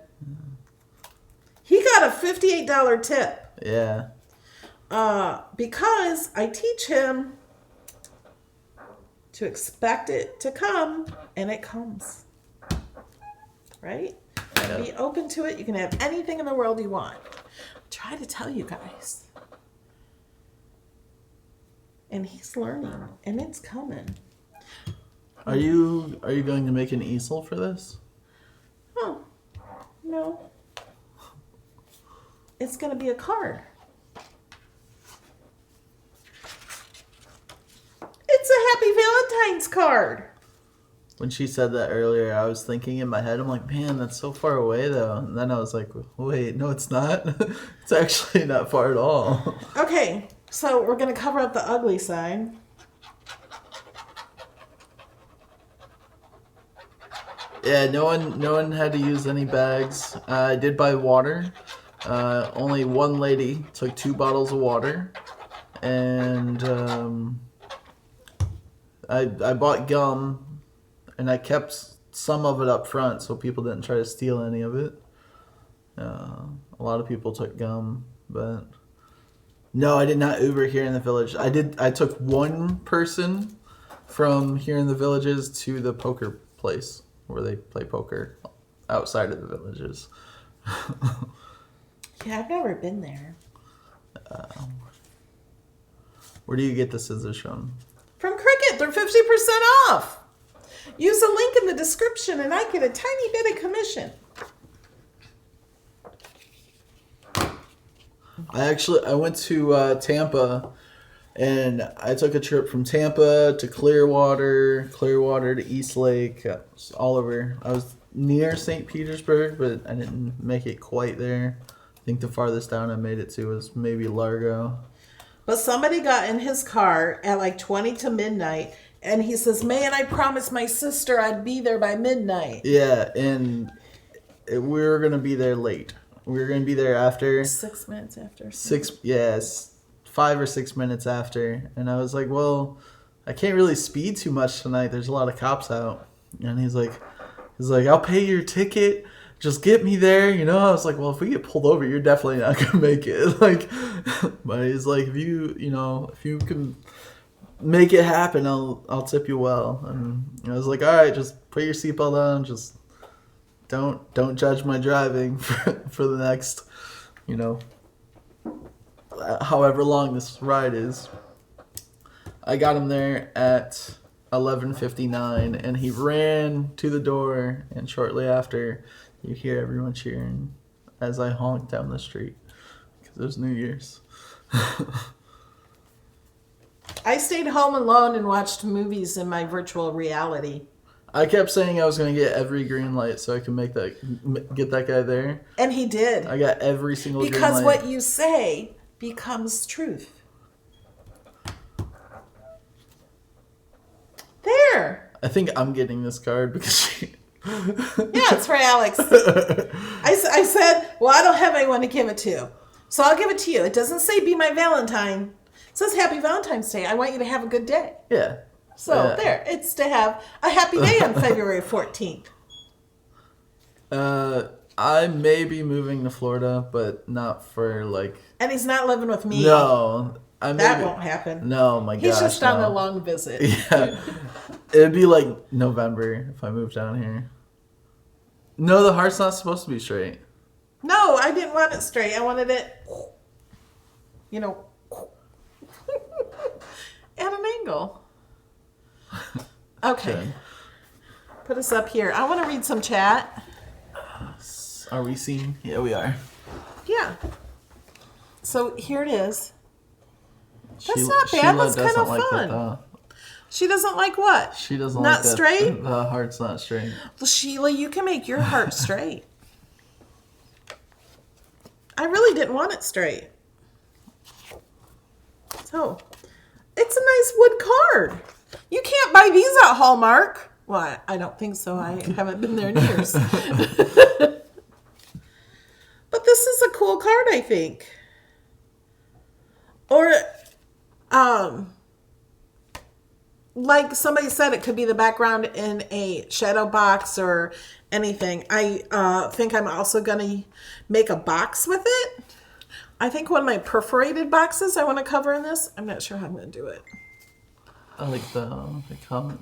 He got a $58 tip. Yeah. Because I teach him to expect it to come, and it comes. Right? Yep. Be open to it. You can have anything in the world you want. Try to tell you guys. And he's learning, and it's coming. Are you going to make an easel for this? Oh, no. It's going to be a card. It's a Happy Valentine's card. When she said that earlier, I was thinking in my head, I'm like, man, that's so far away though. And then I was like, wait, no, it's not. It's actually not far at all. Okay, so we're going to cover up the ugly side. Yeah, no one had to use any bags. I did buy water. Only one lady took 2 bottles of water, and I bought gum, and I kept some of it up front so people didn't try to steal any of it. A lot of people took gum, but no, I did not Uber here in the village. I took one person from here in the villages to the poker place where they play poker outside of the villages. Yeah, I've never been there. Where do you get the scissors from? from Cricut. They're 50% off. Use the link in the description and I get a tiny bit of commission. I went to Tampa, and I took a trip from Tampa to Clearwater to East Lake, all over. I was near St. Petersburg, but I didn't make it quite there. I think the farthest down I made it to was maybe Largo. But somebody got in his car at like 20 to midnight, and he says, man, I promised my sister I'd be there by midnight. Yeah, and we were going to be there late. We were going to be there after 6 minutes after. 5 or 6 minutes after. And I was like, well, I can't really speed too much tonight. There's a lot of cops out. And he's like, I'll pay your ticket. Just get me there. You know, I was like, well, if we get pulled over, you're definitely not going to make it. Like, but he's like, if you can make it happen, I'll tip you well. And I was like, all right, just put your seatbelt on. Just don't judge my driving for the next, however long this ride is. I got him there at 11:59, and he ran to the door, and shortly after, you hear everyone cheering as I honked down the street because it was New Year's. I stayed home alone and watched movies in my virtual reality. I kept saying I was going to get every green light so I could get that guy there. And he did. I got every single green light. Because what you say becomes truth. There. I think I'm getting this card because she... Yeah, it's for Alex. I said, well, I don't have anyone to give it to. So I'll give it to you. It doesn't say be my Valentine. It says Happy Valentine's Day. I want you to have a good day. Yeah. So there, it's to have a happy day on February 14th. I may be moving to Florida, but not for like... And he's not living with me. No. That won't happen. No, my gosh. He's just on a long visit. Yeah. It'd be like November if I moved down here. No, the heart's not supposed to be straight. No, I didn't want it straight. I wanted it, at an angle. Okay. Good. Put us up here. I want to read some chat. Are we seeing? Yeah, we are. Yeah. So here it is. That's not bad. That's kind of fun. She doesn't like what? She doesn't not like that. Straight? The heart's not straight. Well, Sheila, you can make your heart straight. I really didn't want it straight. So, it's a nice wood card. You can't buy these at Hallmark. Well, I don't think so. I haven't been there in years. But this is a cool card, I think. Or, like somebody said, it could be the background in a shadow box or anything. I think I'm also going to make a box with it. I think one of my perforated boxes I want to cover in this. I'm not sure how I'm going to do it. I like the comment.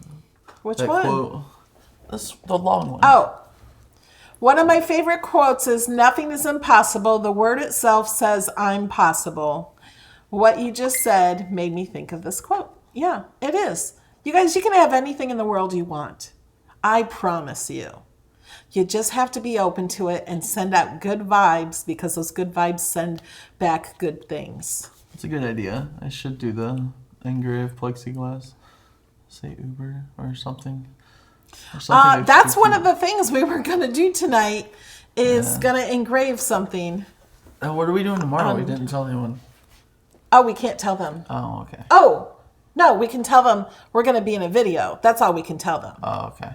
Which that one? Quote. That's the long one. Oh. One of my favorite quotes is, nothing is impossible. The word itself says I'm possible. What you just said made me think of this quote. Yeah, it is. You guys, you can have anything in the world you want. I promise you. You just have to be open to it and send out good vibes, because those good vibes send back good things. That's a good idea. I should do the engraved plexiglass. Say Uber or something. That's one of the things we were going to do tonight, is going to engrave something. What are we doing tomorrow? We didn't tell anyone. Oh, we can't tell them. Oh, okay. Oh, no, we can tell them we're going to be in a video. That's all we can tell them. Oh, okay.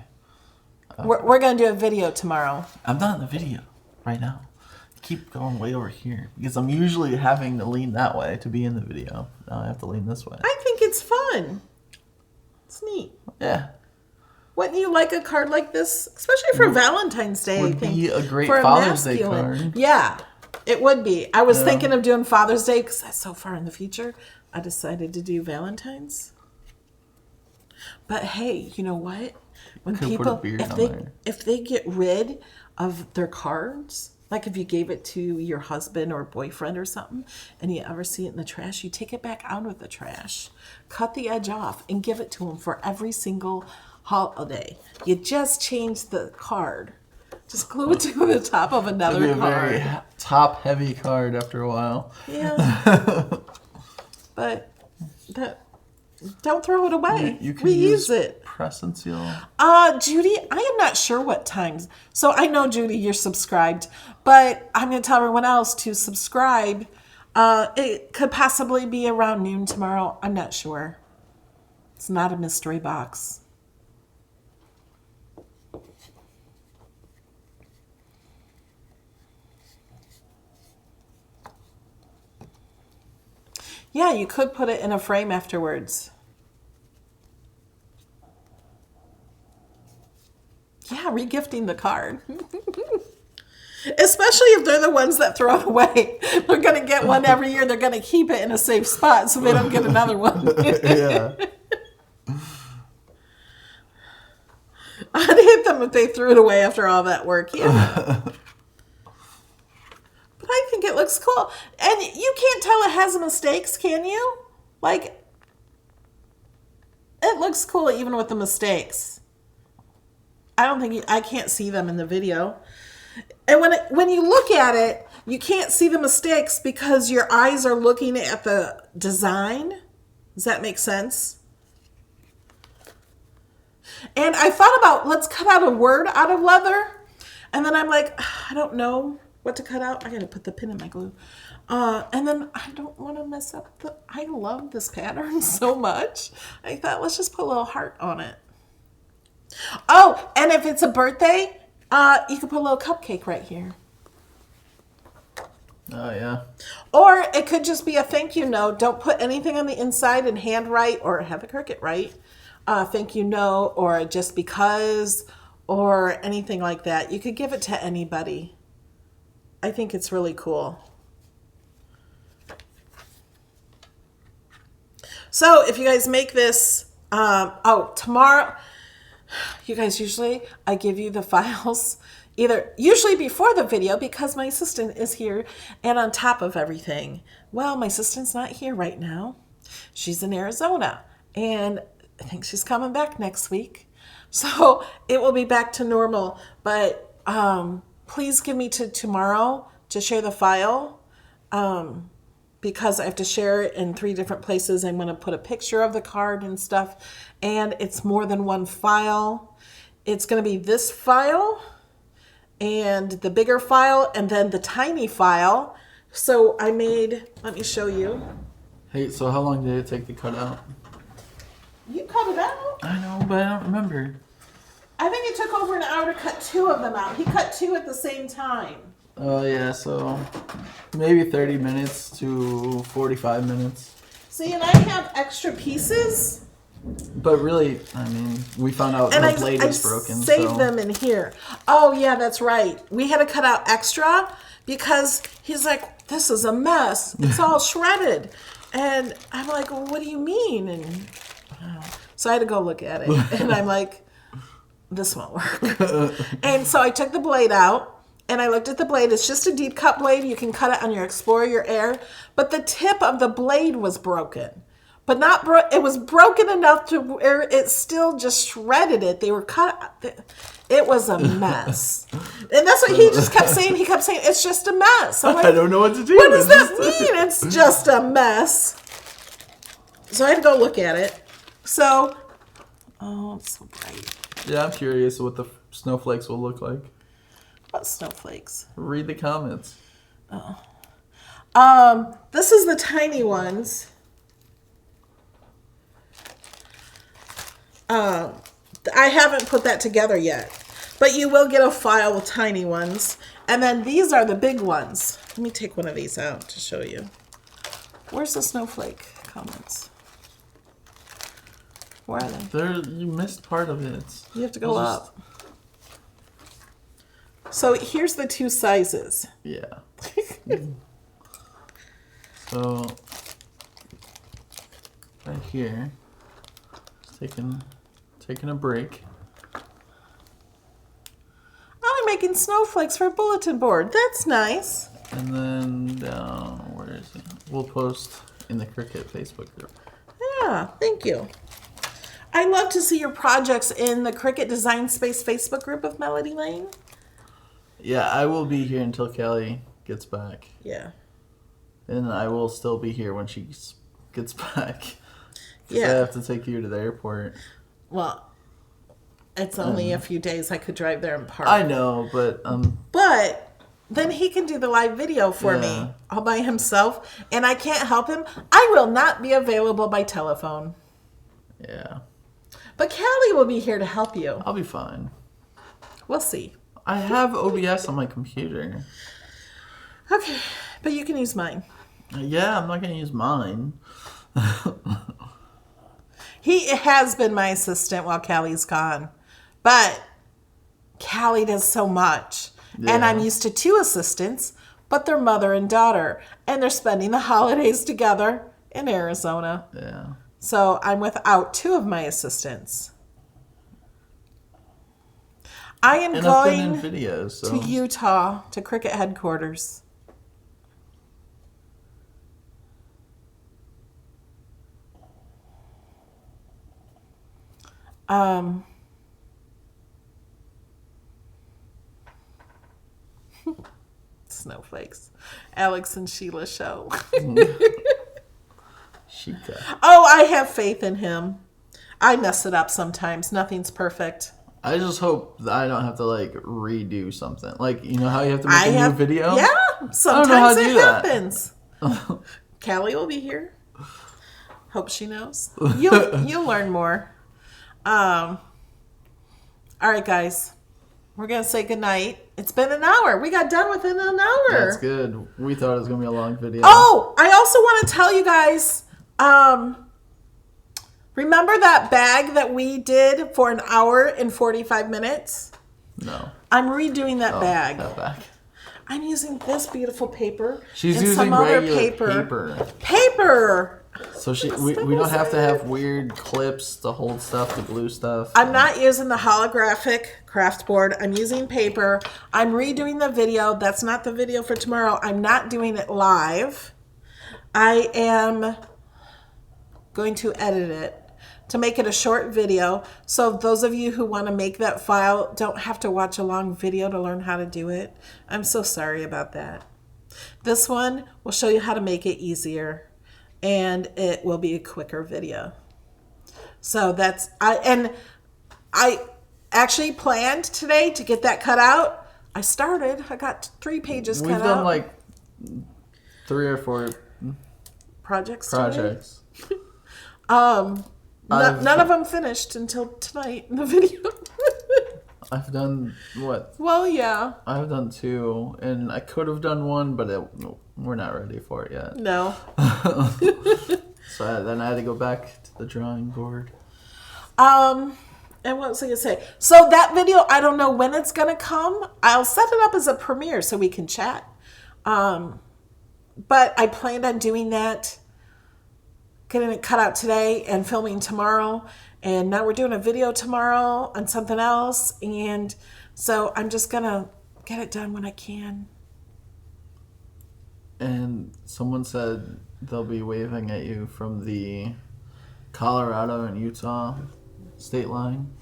We're going to do a video tomorrow. I'm not in the video right now. I keep going way over here because I'm usually having to lean that way to be in the video. Now I have to lean this way. I think it's fun. It's neat. Yeah. Wouldn't you like a card like this? Especially for Valentine's Day, I think. Would be a great for Father's Day masculine. card. Yeah, it would be. I was thinking of doing Father's Day because that's so far in the future. I decided to do Valentine's. But hey, you know what? When Could people, put a beard on there. if they get rid of their cards, Like if you gave it to your husband or boyfriend or something and you ever see it in the trash, you take it back out of the trash, cut the edge off, and give it to him for every single holiday. You just change the card. Just glue it to the top of another It'd be a card. very top-heavy card after a while. Yeah. But don't throw it away. You can reuse it. Press and seal. Judy, I am not sure what times. So I know, Judy, you're subscribed, but I'm going to tell everyone else to subscribe. It could possibly be around noon tomorrow. I'm not sure. It's not a mystery box. Yeah, you could put it in a frame afterwards. Yeah, regifting the card. Especially if they're the ones that throw it away. They're going to get one every year. They're going to keep it in a safe spot so they don't get another one. Yeah. I'd hit them if they threw it away after all that work. Yeah. But I think it looks cool. And you can't tell it has mistakes, can you? Like, it looks cool even with the mistakes. I can't see them in the video. And when you look at it, you can't see the mistakes because your eyes are looking at the design. Does that make sense? And I thought about, let's cut out a word out of leather. And then I'm like, I don't know what to cut out. I got to put the pin in my glue. And then I don't want to mess up I love this pattern so much. I thought, let's just put a little heart on it. Oh, and if it's a birthday, you could put a little cupcake right here. Oh, yeah. Or it could just be a thank you note. Don't put anything on the inside and handwrite or have the Cricut write. Thank you note or just because or anything like that. You could give it to anybody. I think it's really cool. So if you guys make this, tomorrow, you guys, usually I give you the files usually before the video because my assistant is here and on top of everything. Well, my assistant's not here right now. She's in Arizona and I think she's coming back next week. So it will be back to normal. But please give me to tomorrow to share the file because I have to share it in 3 different places. I'm going to put a picture of the card and stuff. And it's more than one file. It's going to be this file and the bigger file and then the tiny file. So I made, let me show you. Hey, so how long did it take to cut out? You cut it out? I know, but I don't remember. I think it took over an hour to cut 2 of them out. He cut 2 at the same time. Oh, yeah, so maybe 30 minutes to 45 minutes. See, and I have extra pieces. But really, I mean, we found out And the blade was I broken. saved them in here. Oh, yeah, that's right. We had to cut out extra because he's like, this is a mess. It's all shredded. And I'm like, well, what do you mean? And so I had to go look at it. And I'm like, this won't work. And so I took the blade out. And I looked at the blade. It's just a deep cut blade. You can cut it on your Explorer, your Air. But the tip of the blade was broken. But not it was broken enough to where it still just shredded it. They were cut. It was a mess. And that's what he just kept saying. He kept saying, it's just a mess. I'm like, I don't know what to do. What does that mean? It's just a mess. So I had to go look at it. So, oh, it's so bright. Yeah, I'm curious what the snowflakes will look like. What snowflakes? Read the comments. This is the tiny ones. I haven't put that together yet, but you will get a file with tiny ones. And then these are the big ones. Let me take one of these out to show you. Where's the snowflake comments? Where are they? You missed part of it. You have to go up. So here's the 2 sizes. Yeah. So right here, just taking a break. I'm gonna making snowflakes for a bulletin board. That's nice. And then down, where is it? We'll post in the Cricut Facebook group. Yeah, thank you. I love to see your projects in the Cricut Design Space Facebook group of Melody Lane. Yeah, I will be here until Kelly gets back. Yeah. And I will still be here when she gets back. Because Yeah. I have to take you to the airport. Well, it's only a few days. I could drive there and park. I know, but But then he can do the live video for Yeah. me all by himself, and I can't help him. I will not be available by telephone. yeah, But Callie will be here to help you. I'll be fine. We'll see. I have OBS on my computer. Okay, but you can use mine. Yeah, I'm not gonna use mine. He has been my assistant while Callie's gone, but Callie does so much. And Yeah. I'm used to 2 assistants, but they're mother and daughter, and they're spending the holidays together in Arizona. Yeah. So I'm without 2 of my assistants. I am And I've been in going videos, so to Utah to Cricut headquarters. Snowflakes. Alex and Sheila show. Chica. Oh, I have faith in him. I mess it up sometimes. Nothing's perfect. I just hope that I don't have to like redo something. Like, you know how you have to make I a have new video? Yeah, how to sometimes do it that. happens. Callie will be here. Hope she knows. You'll learn more. All right, guys. We're gonna say goodnight. It's been an hour. We got done within an hour. That's good. We thought it was gonna be a long video. Oh, I also want to tell you guys. Remember that bag that we did for an hour and 45 minutes? No. I'm redoing that bag. That bag. I'm using this beautiful paper. She's and using some other regular paper. paper. So we Step don't have to aside. have weird clips to hold stuff, to glue stuff. I'm not using the holographic craft board. I'm using paper. I'm redoing the video. That's not the video for tomorrow. I'm not doing it live. I am going to edit it to make it a short video. So those of you who want to make that file don't have to watch a long video to learn how to do it. I'm so sorry about that. This one will show you how to make it easier, and it will be a quicker video. So that's I actually planned today to get that cut out. I started. I got 3 pages We've cut done out. like 3 or 4 projects. Today. projects. None of them finished until tonight in the video. I've done what? Well, yeah. I've done 2, and I could have done 1, but we're not ready for it yet. No. So then I had to go back to the drawing board. And what was I gonna say? So that video, I don't know when it's gonna come. I'll set it up as a premiere so we can chat. But I planned on doing that, getting it cut out today and filming tomorrow. And now we're doing a video tomorrow on something else. And so I'm just gonna get it done when I can. And someone said they'll be waving at you from the Colorado and Utah state line.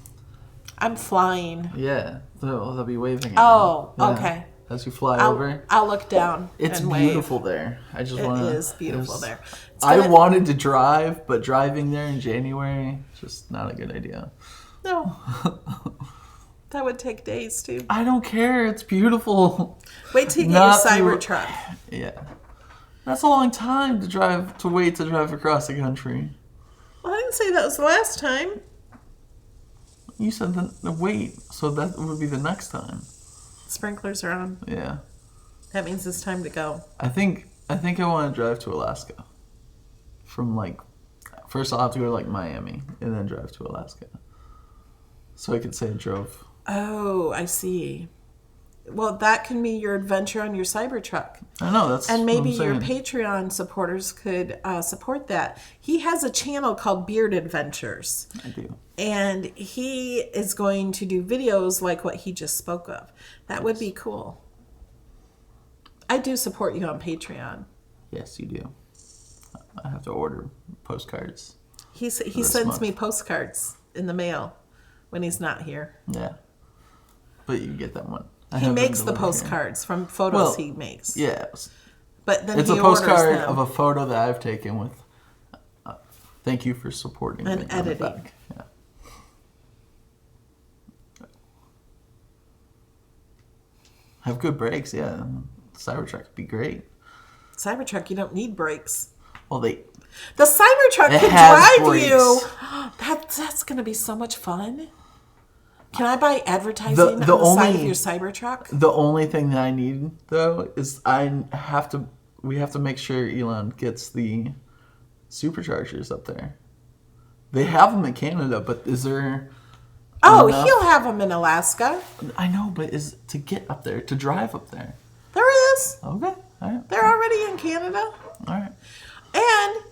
I'm flying. Yeah, they'll be waving at Oh, you. Yeah. okay. As you fly over. I'll look down. It's and beautiful there. I just want to. It is beautiful there. It's I gonna- wanted to drive, but driving there in January, just not a good idea. No. That would take days too. I don't care. It's beautiful. Wait till you get Not your to- Cybertruck. Yeah, that's a long time to wait to drive across the country. Well, I didn't say that was the last time. You said the wait, so that would be the next time. Sprinklers are on. Yeah, That means it's time to go. I think I want to drive to Alaska. From first I'll have to go to Miami and then drive to Alaska, so I could say I drove. Oh, I see. Well, that can be your adventure on your Cybertruck. I know, that's And maybe what your I'm saying. Patreon supporters could support that. He has a channel called Beard Adventures. I do. And he is going to do videos like what he just spoke of. That would be cool. I do support you on Patreon. Yes, you do. I have to order postcards. He this sends month. me postcards in the mail when he's not here. Yeah. But you get that one. I He have them makes the delivered here. postcards from photos Well, he makes. Yeah. But then It's he a postcard orders them. of a photo that I've taken with thank you for supporting And me on the editing. back. Yeah. Have good brakes, yeah. Cybertruck would be great. Cybertruck, you don't need brakes. Well, The Cybertruck It can has drive brakes. you. That's going to be so much fun. Can I buy advertising The on the side of only- your Cybertruck? the only thing that I need though is we have to make sure Elon gets the superchargers up there. They have them in Canada, but is there? Oh, enough? he'll have them in Alaska. I know, but is to get up there, to drive up there? There is. Okay, all right, They're already in Canada. all right. And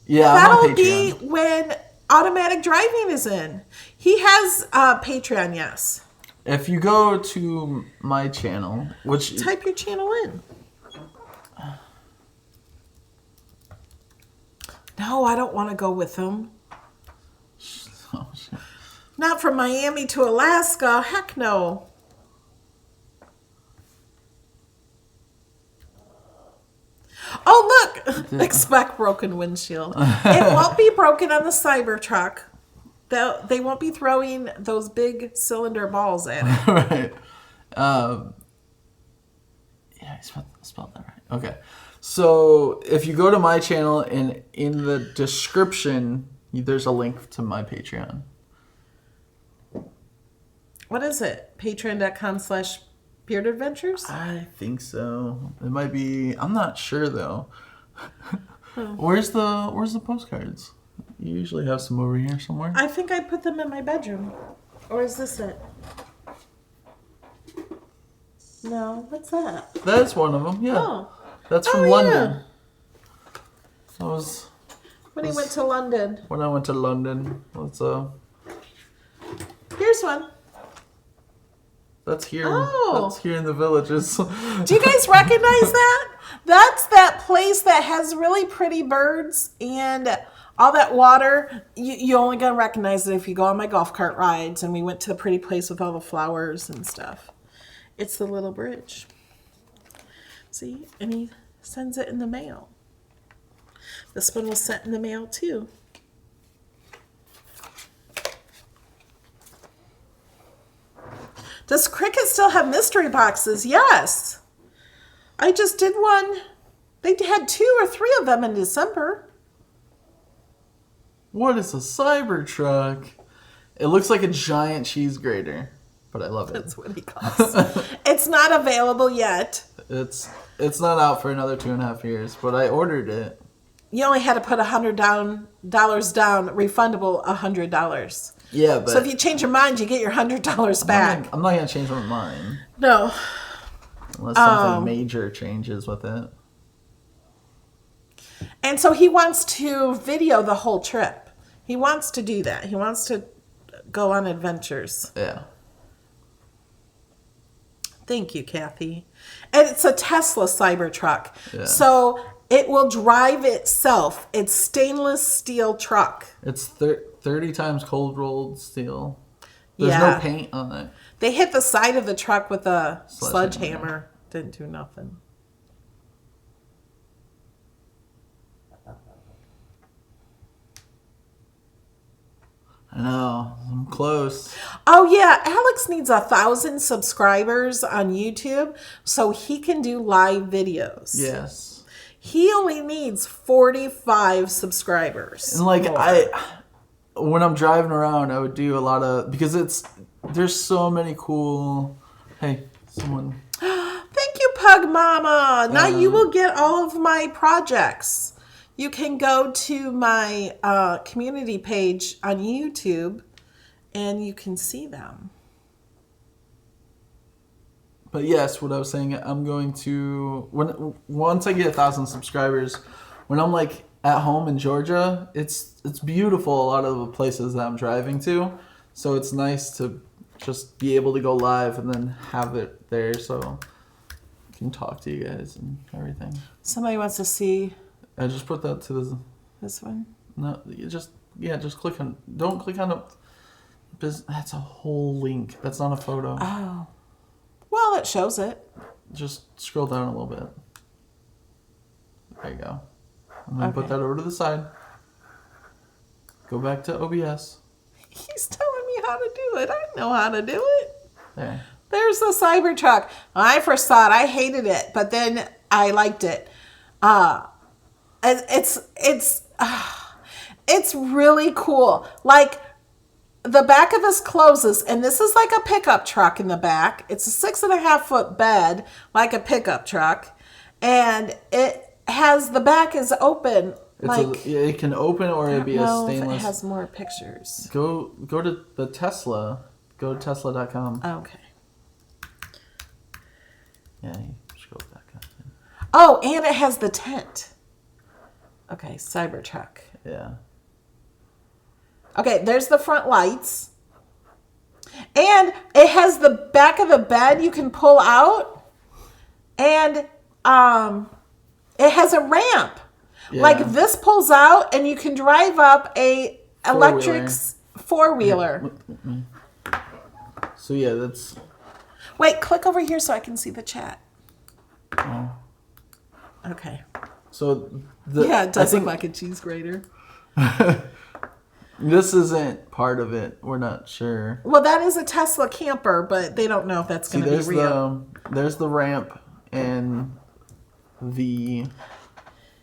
Yeah, I'm that'll on be Patreon. when automatic driving is in. He has Patreon, yes. If you go to my channel, which Type your channel in. No, I don't want to go with him. oh, shit. Not from Miami to Alaska. Heck no. Oh, look. Expect broken windshield. It won't be broken on the Cybertruck. They won't be throwing those big cylinder balls at it. right. Yeah, I spelled that right. Okay. So if you go to my channel and in the description, there's a link to my Patreon. What is it? Patreon.com/beardadventures? I think so. It might be. I'm not sure though. Where's the postcards? You usually have some over here somewhere. I think I put them in my bedroom. Or is this it? No, what's that? That's one of them. Yeah. Oh, That's from Oh, London. yeah. That was when he went to London. when I went to London. Here's one. That's here. Oh. That's here in the villages. Do you guys recognize that? That's that place that has really pretty birds and all that water. You only gonna recognize it if you go on my golf cart rides, and we went to the pretty place with all the flowers and stuff. It's the little bridge. See? And he sends it in the mail. This one was sent in the mail too. Does Cricut still have mystery boxes? Yes. I just did one. They had 2 or 3 of them in December. What is a Cybertruck? It looks like a giant cheese grater, but I love it. That's what he calls it. It's not available yet. It's not out for another 2.5 years, but I ordered it. You only had to put $100 down, refundable $100. Yeah, but So if you change your mind, you get your $100 back. I'm not gonna change my mind No. unless something major changes with it. And so he wants to video the whole trip. He wants to do that. He wants to go on adventures. Yeah. Thank you, Kathy. And it's a Tesla Cybertruck. Yeah. So it will drive itself. It's stainless steel truck. It's 30 times cold rolled steel. There's Yeah. no paint on it. They hit the side of the truck with a Sledgehammer. sledgehammer. Didn't do nothing. I know. I'm close. Oh yeah, Alex needs 1,000 subscribers on YouTube so he can do live videos. Yes. He only needs 45 subscribers. And like more. when I'm driving around, I would do a lot of because there's so many cool. Hey, someone. Thank you, Pug Mama. Now you will get all of my projects. You can go to my community page on YouTube and you can see them. But yes, what I was saying, I'm going to once I get 1,000 subscribers, when I'm like at home in Georgia, it's beautiful. A lot of the places that I'm driving to, so it's nice to just be able to go live and then have it there, so I can talk to you guys and everything. Somebody wants to see I just put that to this one. no, you just click on. Don't click on a. That's a whole link. That's not a photo. Oh, well, it shows it. Just scroll down a little bit. There you go. And then put that over to the side. Go back to OBS. He's telling me how to do it. I know how to do it. There. There's the Cybertruck. When I first saw it, I hated it, but then I liked it. It's really cool. Like, the back of this closes, and this is like a pickup truck in the back. It's a 6.5-foot bed, like a pickup truck, and it has the back is open. It can open, or it'd be a stainless. It has more pictures. Go to the Tesla. Go to Tesla.com. Okay. Yeah, you scroll back up. Oh, and it has the tent. Okay, Cybertruck. Yeah. Okay, there's the front lights. And it has the back of the bed you can pull out. And it has a ramp. Yeah. Like this pulls out and you can drive up a electric four-wheeler. So yeah, that's... Wait, click over here so I can see the chat. Oh. Okay. So it does look like a cheese grater. This isn't part of it. We're not sure. Well, that is a Tesla camper, but they don't know if that's going to be real. There's the ramp and the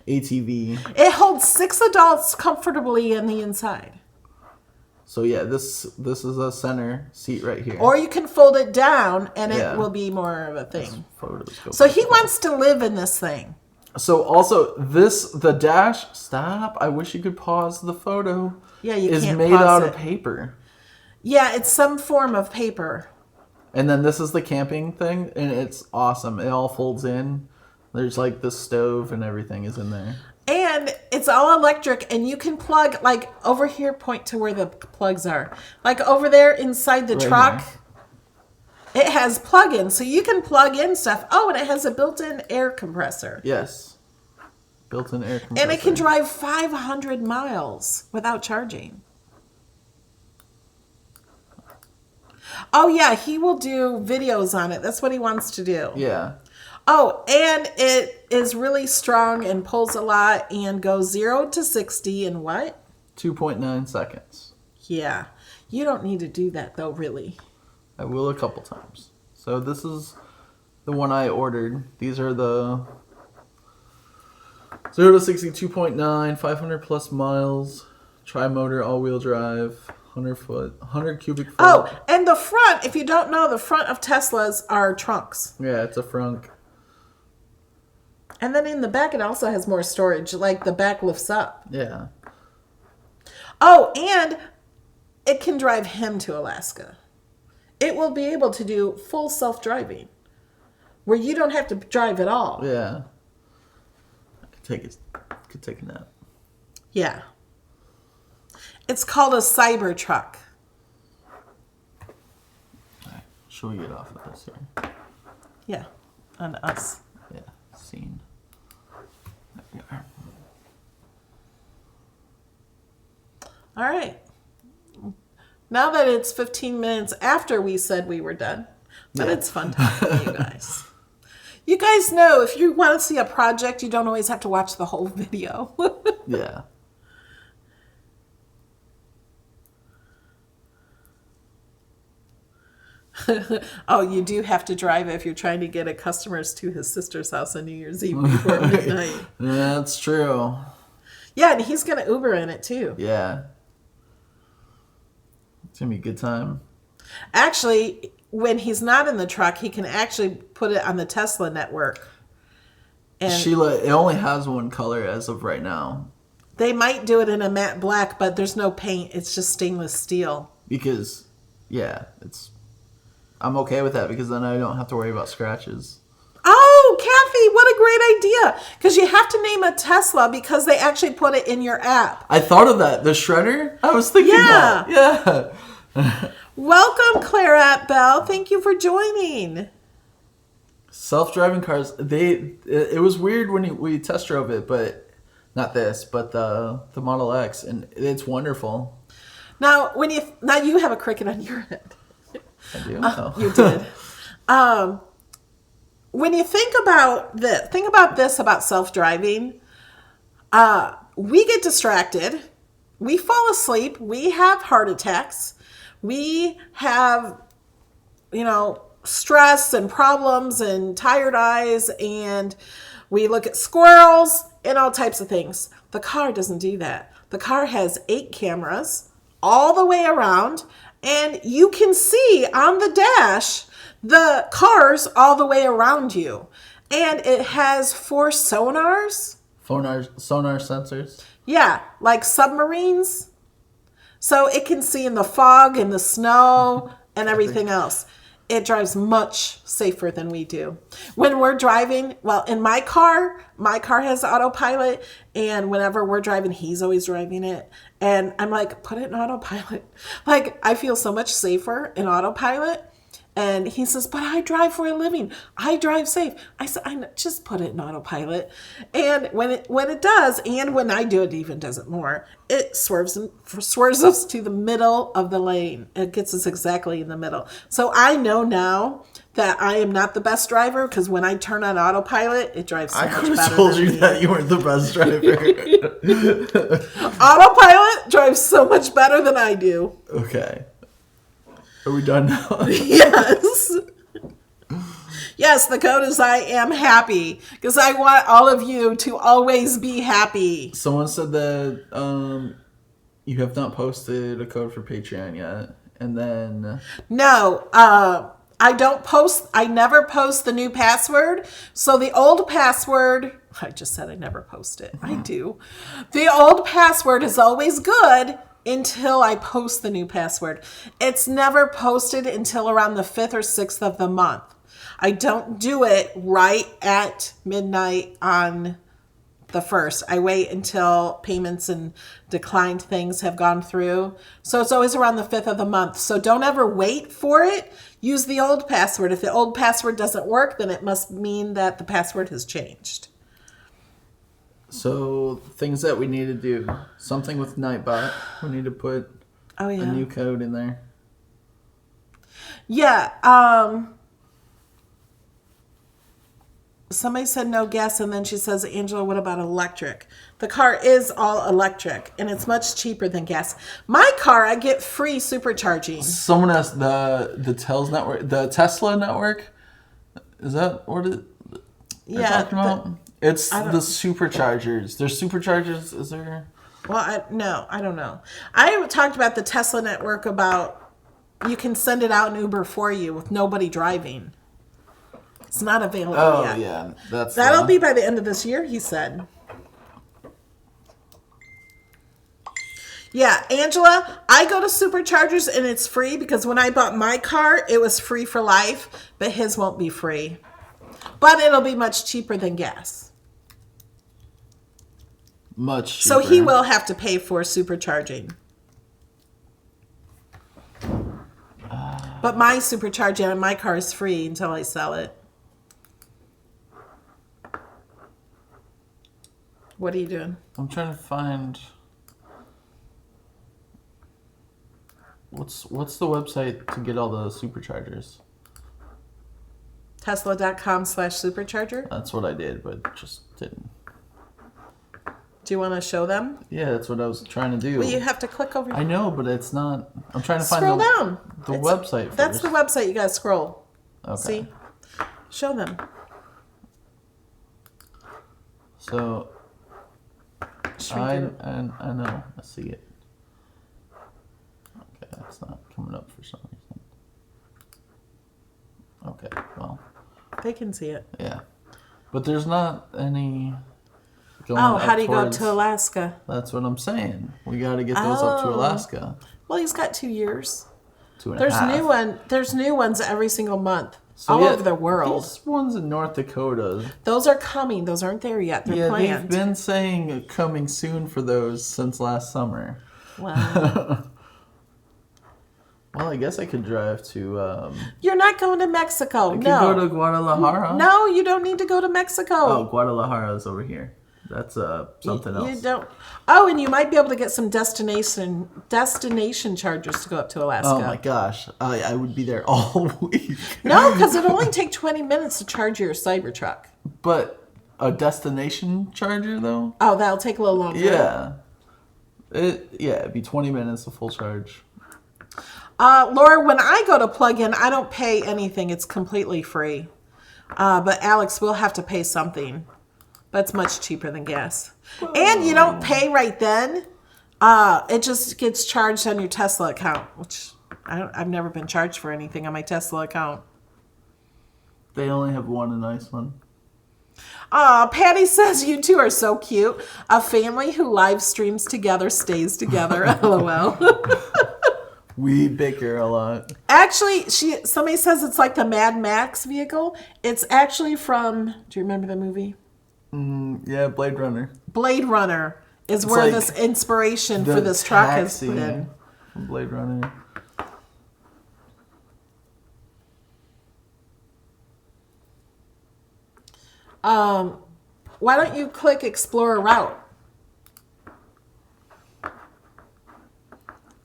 ATV. It holds 6 adults comfortably in the inside. So yeah, this is a center seat right here. Or you can fold it down and it will be more of a thing. So he wants to live in this thing. So also the dash, stop. I wish you could pause the photo. Yeah, you can't is made pause out it. of paper. Yeah, it's some form of paper. And then this is the camping thing, and it's awesome. It all folds in. There's like the stove and everything is in there. And it's all electric, and you can plug, like, over here, point to where the plugs are. Like, over there inside the truck, it has plug-ins, so you can plug in stuff. Oh, and it has a built-in air compressor. Yes. Built-in air compressor. And it can drive 500 miles without charging. Oh, yeah, he will do videos on it. That's what he wants to do. Yeah. Oh, and it is really strong and pulls a lot and goes 0 to 60 in what? 2.9 seconds. Yeah. You don't need to do that, though, really. I will a couple times. So this is the one I ordered. These are the 0 to 60, 2.9, 500 plus miles, tri-motor, all-wheel drive, 100 cubic foot. Oh, and the front, if you don't know, the front of Teslas are trunks. Yeah, it's a frunk. And then in the back, it also has more storage, like the back lifts up. Yeah. Oh, and it can drive him to Alaska. It will be able to do full self-driving, where you don't have to drive at all. Yeah. I could take a nap. Yeah. It's called a Cybertruck. All right. Should we get off of this here? Yeah, on us. Yeah, scene. There we are. All right. Now that it's 15 minutes after we said we were done, but it's fun talking to you guys. You guys know if you want to see a project, you don't always have to watch the whole video. Yeah. Oh, you do have to drive if you're trying to get a customers to his sister's house on New Year's Eve before midnight. That's true. Yeah, and he's going to Uber in it too. Yeah. It's going to be a good time. Actually, when he's not in the truck, he can actually put it on the Tesla network. And Sheila, it only has one color as of right now. they might do it in a matte black, but there's no paint. It's just stainless steel. Because, yeah, it's I'm okay with that because then I don't have to worry about scratches. Oh, Kathy, what a great idea. Because you have to name a Tesla because they actually put it in your app. I thought of that. The shredder? I was thinking that. Yeah. Welcome, Claret Bell. Thank you for joining. Self-driving cars, it was weird when we test drove it, but not this, but the Model X, and it's wonderful. Now you have a Cricut on your head. I do? Oh. You did. When you think about this about self-driving, we get distracted, we fall asleep, we have heart attacks, we have, stress and problems and tired eyes, and we look at squirrels and all types of things. The car doesn't do that. The car has 8 cameras all the way around, and you can see on the dash the cars all the way around you. And it has 4 sonars. Sonar sensors? Yeah, like submarines. So it can see in the fog and the snow and everything else. It drives much safer than we do. When we're driving, well, in my car has autopilot, and whenever we're driving, he's always driving it. And I'm like, put it in autopilot. Like, I feel so much safer in autopilot. And he says, but I drive for a living. I drive safe. I said, I know, just put it in autopilot. And when it does, and when I do it, even does it more, it swerves us to the middle of the lane. It gets us exactly in the middle. So I know now that I am not the best driver because when I turn on autopilot, it drives so much better. I told you that you weren't the best driver. Autopilot drives so much better than I do. Okay. Are we done now? Yes. Yes, the code is I am happy because I want all of you to always be happy. Someone said that you have not posted a code for Patreon yet. And then... No, I don't post. I never post the new password. So the old password... I just said I never post it. I do. The old password is always good until I post the new password. It's never posted until around the 5th or 6th of the month. I don't do it right at midnight on the 1st. I wait until payments and declined things have gone through. So it's always around the 5th of the month. So don't ever wait for it. Use the old password. If the old password doesn't work, then it must mean that the password has changed. So things that we need to do. Something with Nightbot. We need to put a new code in there. Yeah. Somebody said no gas, and then she says, Angela, what about electric? The car is all electric, and it's much cheaper than gas. My car, I get free supercharging. Someone asked the Tesla network. Is that what it? They're talking about? It's the superchargers. There's superchargers. Is there? Well, I don't know. I talked about the Tesla network about you can send it out in Uber for you with nobody driving. It's not available yet. Oh, yeah. That'll be by the end of this year, he said. Yeah, Angela, I go to Superchargers and it's free because when I bought my car, it was free for life, but his won't be free. But it'll be much cheaper than gas. Much cheaper. So he will have to pay for supercharging. But my supercharging on my car is free until I sell it. What are you doing? I'm trying to find... What's the website to get all the superchargers? Tesla.com/supercharger? That's what I did, but just didn't. Do you want to show them? Yeah, that's what I was trying to do. Well, you have to click over. I know, but it's not... I'm trying to find Scroll down. The website first. That's the website. You got to scroll. Okay. See? Show them. So... I know. I see it. Okay, that's not coming up for some reason. Okay, well. They can see it. Yeah. But there's not any... how do you go to Alaska? That's what I'm saying. We got to get those up to Alaska. Well, he's got 2 years. 2.5. There's new ones every single month. So all over the world. These ones in North Dakota. Those are coming. Those aren't there yet. They're planned. They've been saying coming soon for those since last summer. Wow. Well, I guess I could drive to... You're not going to Mexico. I could go to Guadalajara. No, you don't need to go to Mexico. Oh, Guadalajara is over here. That's something else. You don't. Oh, and you might be able to get some destination chargers to go up to Alaska. Oh my gosh, I would be there all week. No, because it'll only take 20 minutes to charge your Cybertruck. But a charger though? Oh, that'll take a little longer. Yeah. It'd be 20 minutes of full charge. Laura, when I go to plug in, I don't pay anything. It's completely free. But Alex will have to pay something. But it's much cheaper than gas. Whoa. And you don't pay right then. It just gets charged on your Tesla account, which I've never been charged for anything on my Tesla account. They only have one in Iceland. Patty says you two are so cute. A family who live streams together stays together. LOL. We bicker a lot. Actually, somebody says it's like the Mad Max vehicle. It's actually from, do you remember the movie? Yeah, Blade Runner. Blade Runner is where like this inspiration for this truck has put in. Blade Runner. Why don't you click Explore a Route?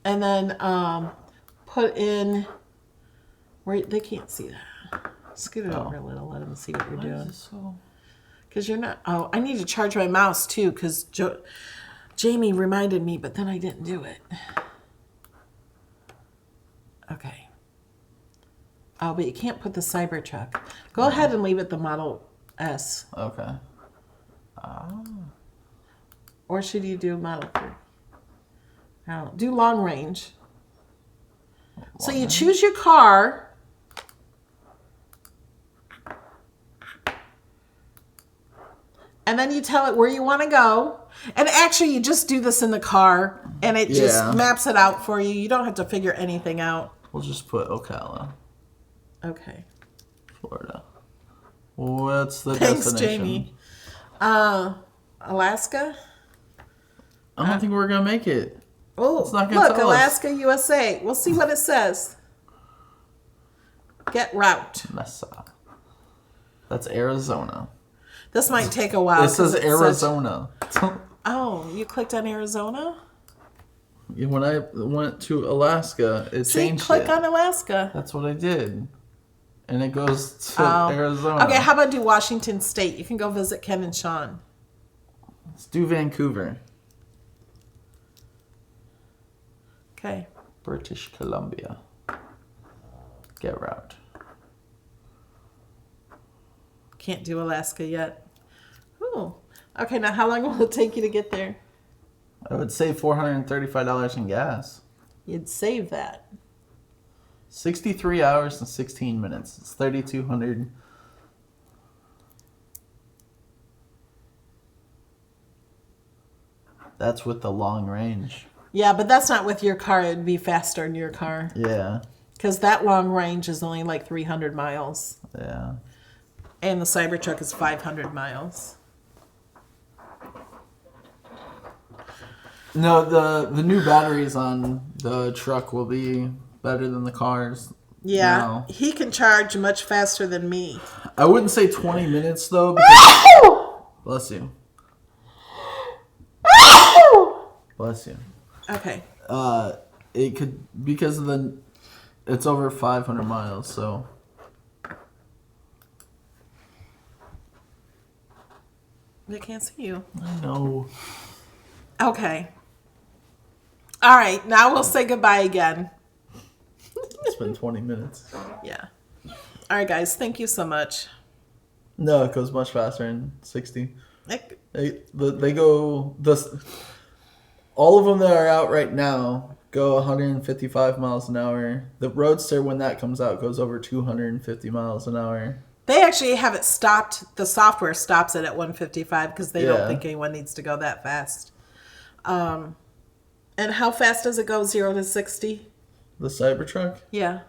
And then put in where they can't see that. Scoot it over a little, let them see what you're doing. Because you're not. Oh, I need to charge my mouse too. Because Jamie reminded me, but then I didn't do it. Okay. Oh, but you can't put the Cybertruck. Go ahead and leave it the Model S. Okay. Or should you do Model 3? No, do long range. So you choose your car. And then you tell it where you want to go. And actually, you just do this in the car. And it just maps it out for you. You don't have to figure anything out. We'll just put Ocala. Okay. Florida. What's the Thanks, destination? Jamie. Alaska? I don't think we're going to make it. Oh, look, Alaska, USA. We'll see what it says. Get route. Mesa. That's Arizona. This might take a while. It says Arizona. Oh, you clicked on Arizona? When I went to Alaska, it changed it. Click on Alaska. That's what I did. And it goes to Arizona. Okay, how about do Washington State? You can go visit Ken and Sean. Let's do Vancouver. Okay. British Columbia. Get route. Can't do Alaska yet. Ooh. Okay, now how long will it take you to get there? I would save $435 in gas. You'd save that. 63 hours and 16 minutes. It's 3,200. That's with the long range. Yeah, but that's not with your car. It'd be faster in your car. Yeah. Because that long range is only like 300 miles. Yeah. And the Cybertruck is 500 miles. No, the new batteries on the truck will be better than the cars. Yeah, now. He can charge much faster than me. I wouldn't say 20 minutes though. Because, bless you. Bless you. Okay. It could because of it's over 500 miles, so. They can't see you. I know. Okay. All right, now we'll say goodbye again. It's been 20 minutes. Yeah. All right, guys, thank you so much. No, it goes much faster in 60. They go all of them that are out right now go 155 miles an hour. The Roadster, when that comes out, goes over 250 miles an hour. They actually have it stopped. The software stops it at 155 because they don't think anyone needs to go that fast. And how fast does it go, 0 to 60? The Cybertruck? Yeah.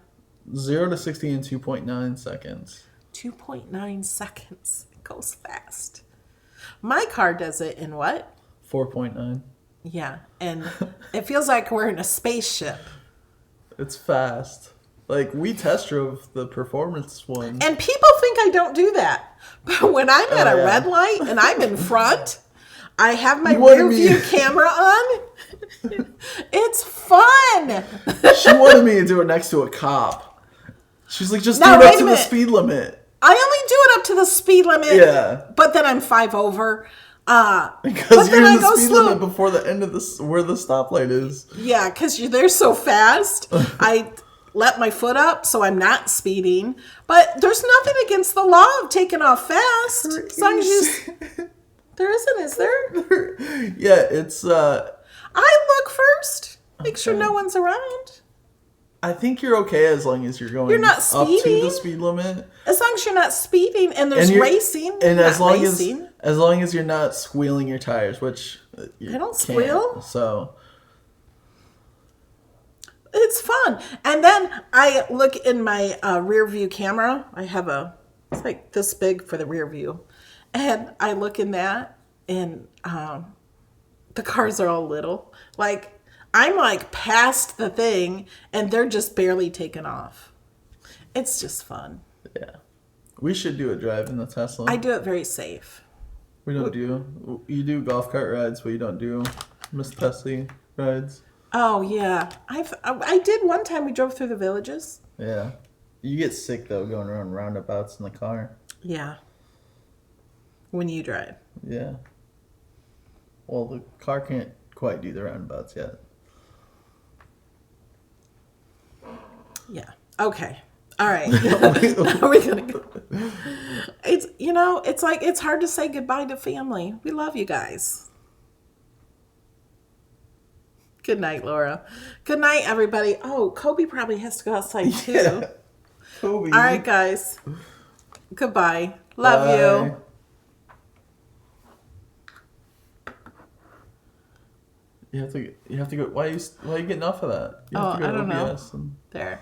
0 to 60 in 2.9 seconds. 2.9 seconds. It goes fast. My car does it in what? 4.9. Yeah. And it feels like we're in a spaceship. It's fast. Like, we test drove the performance one. And people think I don't do that. But when I'm at a red light and I'm in front, I have my rear view camera on. It's fun. She wanted me to do it next to a cop. She's like, just do it up to the speed limit. I only do it up to the speed limit. Yeah. But then I'm 5 over. Because you're in the speed limit before the end of where the stoplight is. Yeah, because they're so fast. I let my foot up so I'm not speeding. But there's nothing against the law of taking off fast. As long as you... There isn't, is there? Yeah, it's... I look first. Make sure no one's around. I think you're okay as long as you're going not up to speeding. the speed limit. As long as you're not speeding and there's racing. And as long as you're not squealing your tires, which I don't squeal. So it's fun. And then I look in my rear view camera. I have it's like this big for the rear view. And I look in that and the cars are all little. Like, I'm like past the thing and they're just barely taken off. It's just fun. Yeah. We should do a drive in the Tesla. I do it very safe. We don't you do golf cart rides, but you don't do Miss Tessie rides. Oh yeah. I did one time. We drove through the villages. Yeah. You get sick though going around roundabouts in the car. Yeah. When you drive. Yeah. Well, the car can't quite do the roundabouts yet. Yeah. Okay. All right. Are we gonna go? It's like it's hard to say goodbye to family. We love you guys. Good night, Laura. Good night, everybody. Oh, Kobe probably has to go outside too. Yeah. Kobe. All right, guys. Goodbye. Love you. You have to go. Why are you getting off of that? You have to go I don't know. OBS and... There.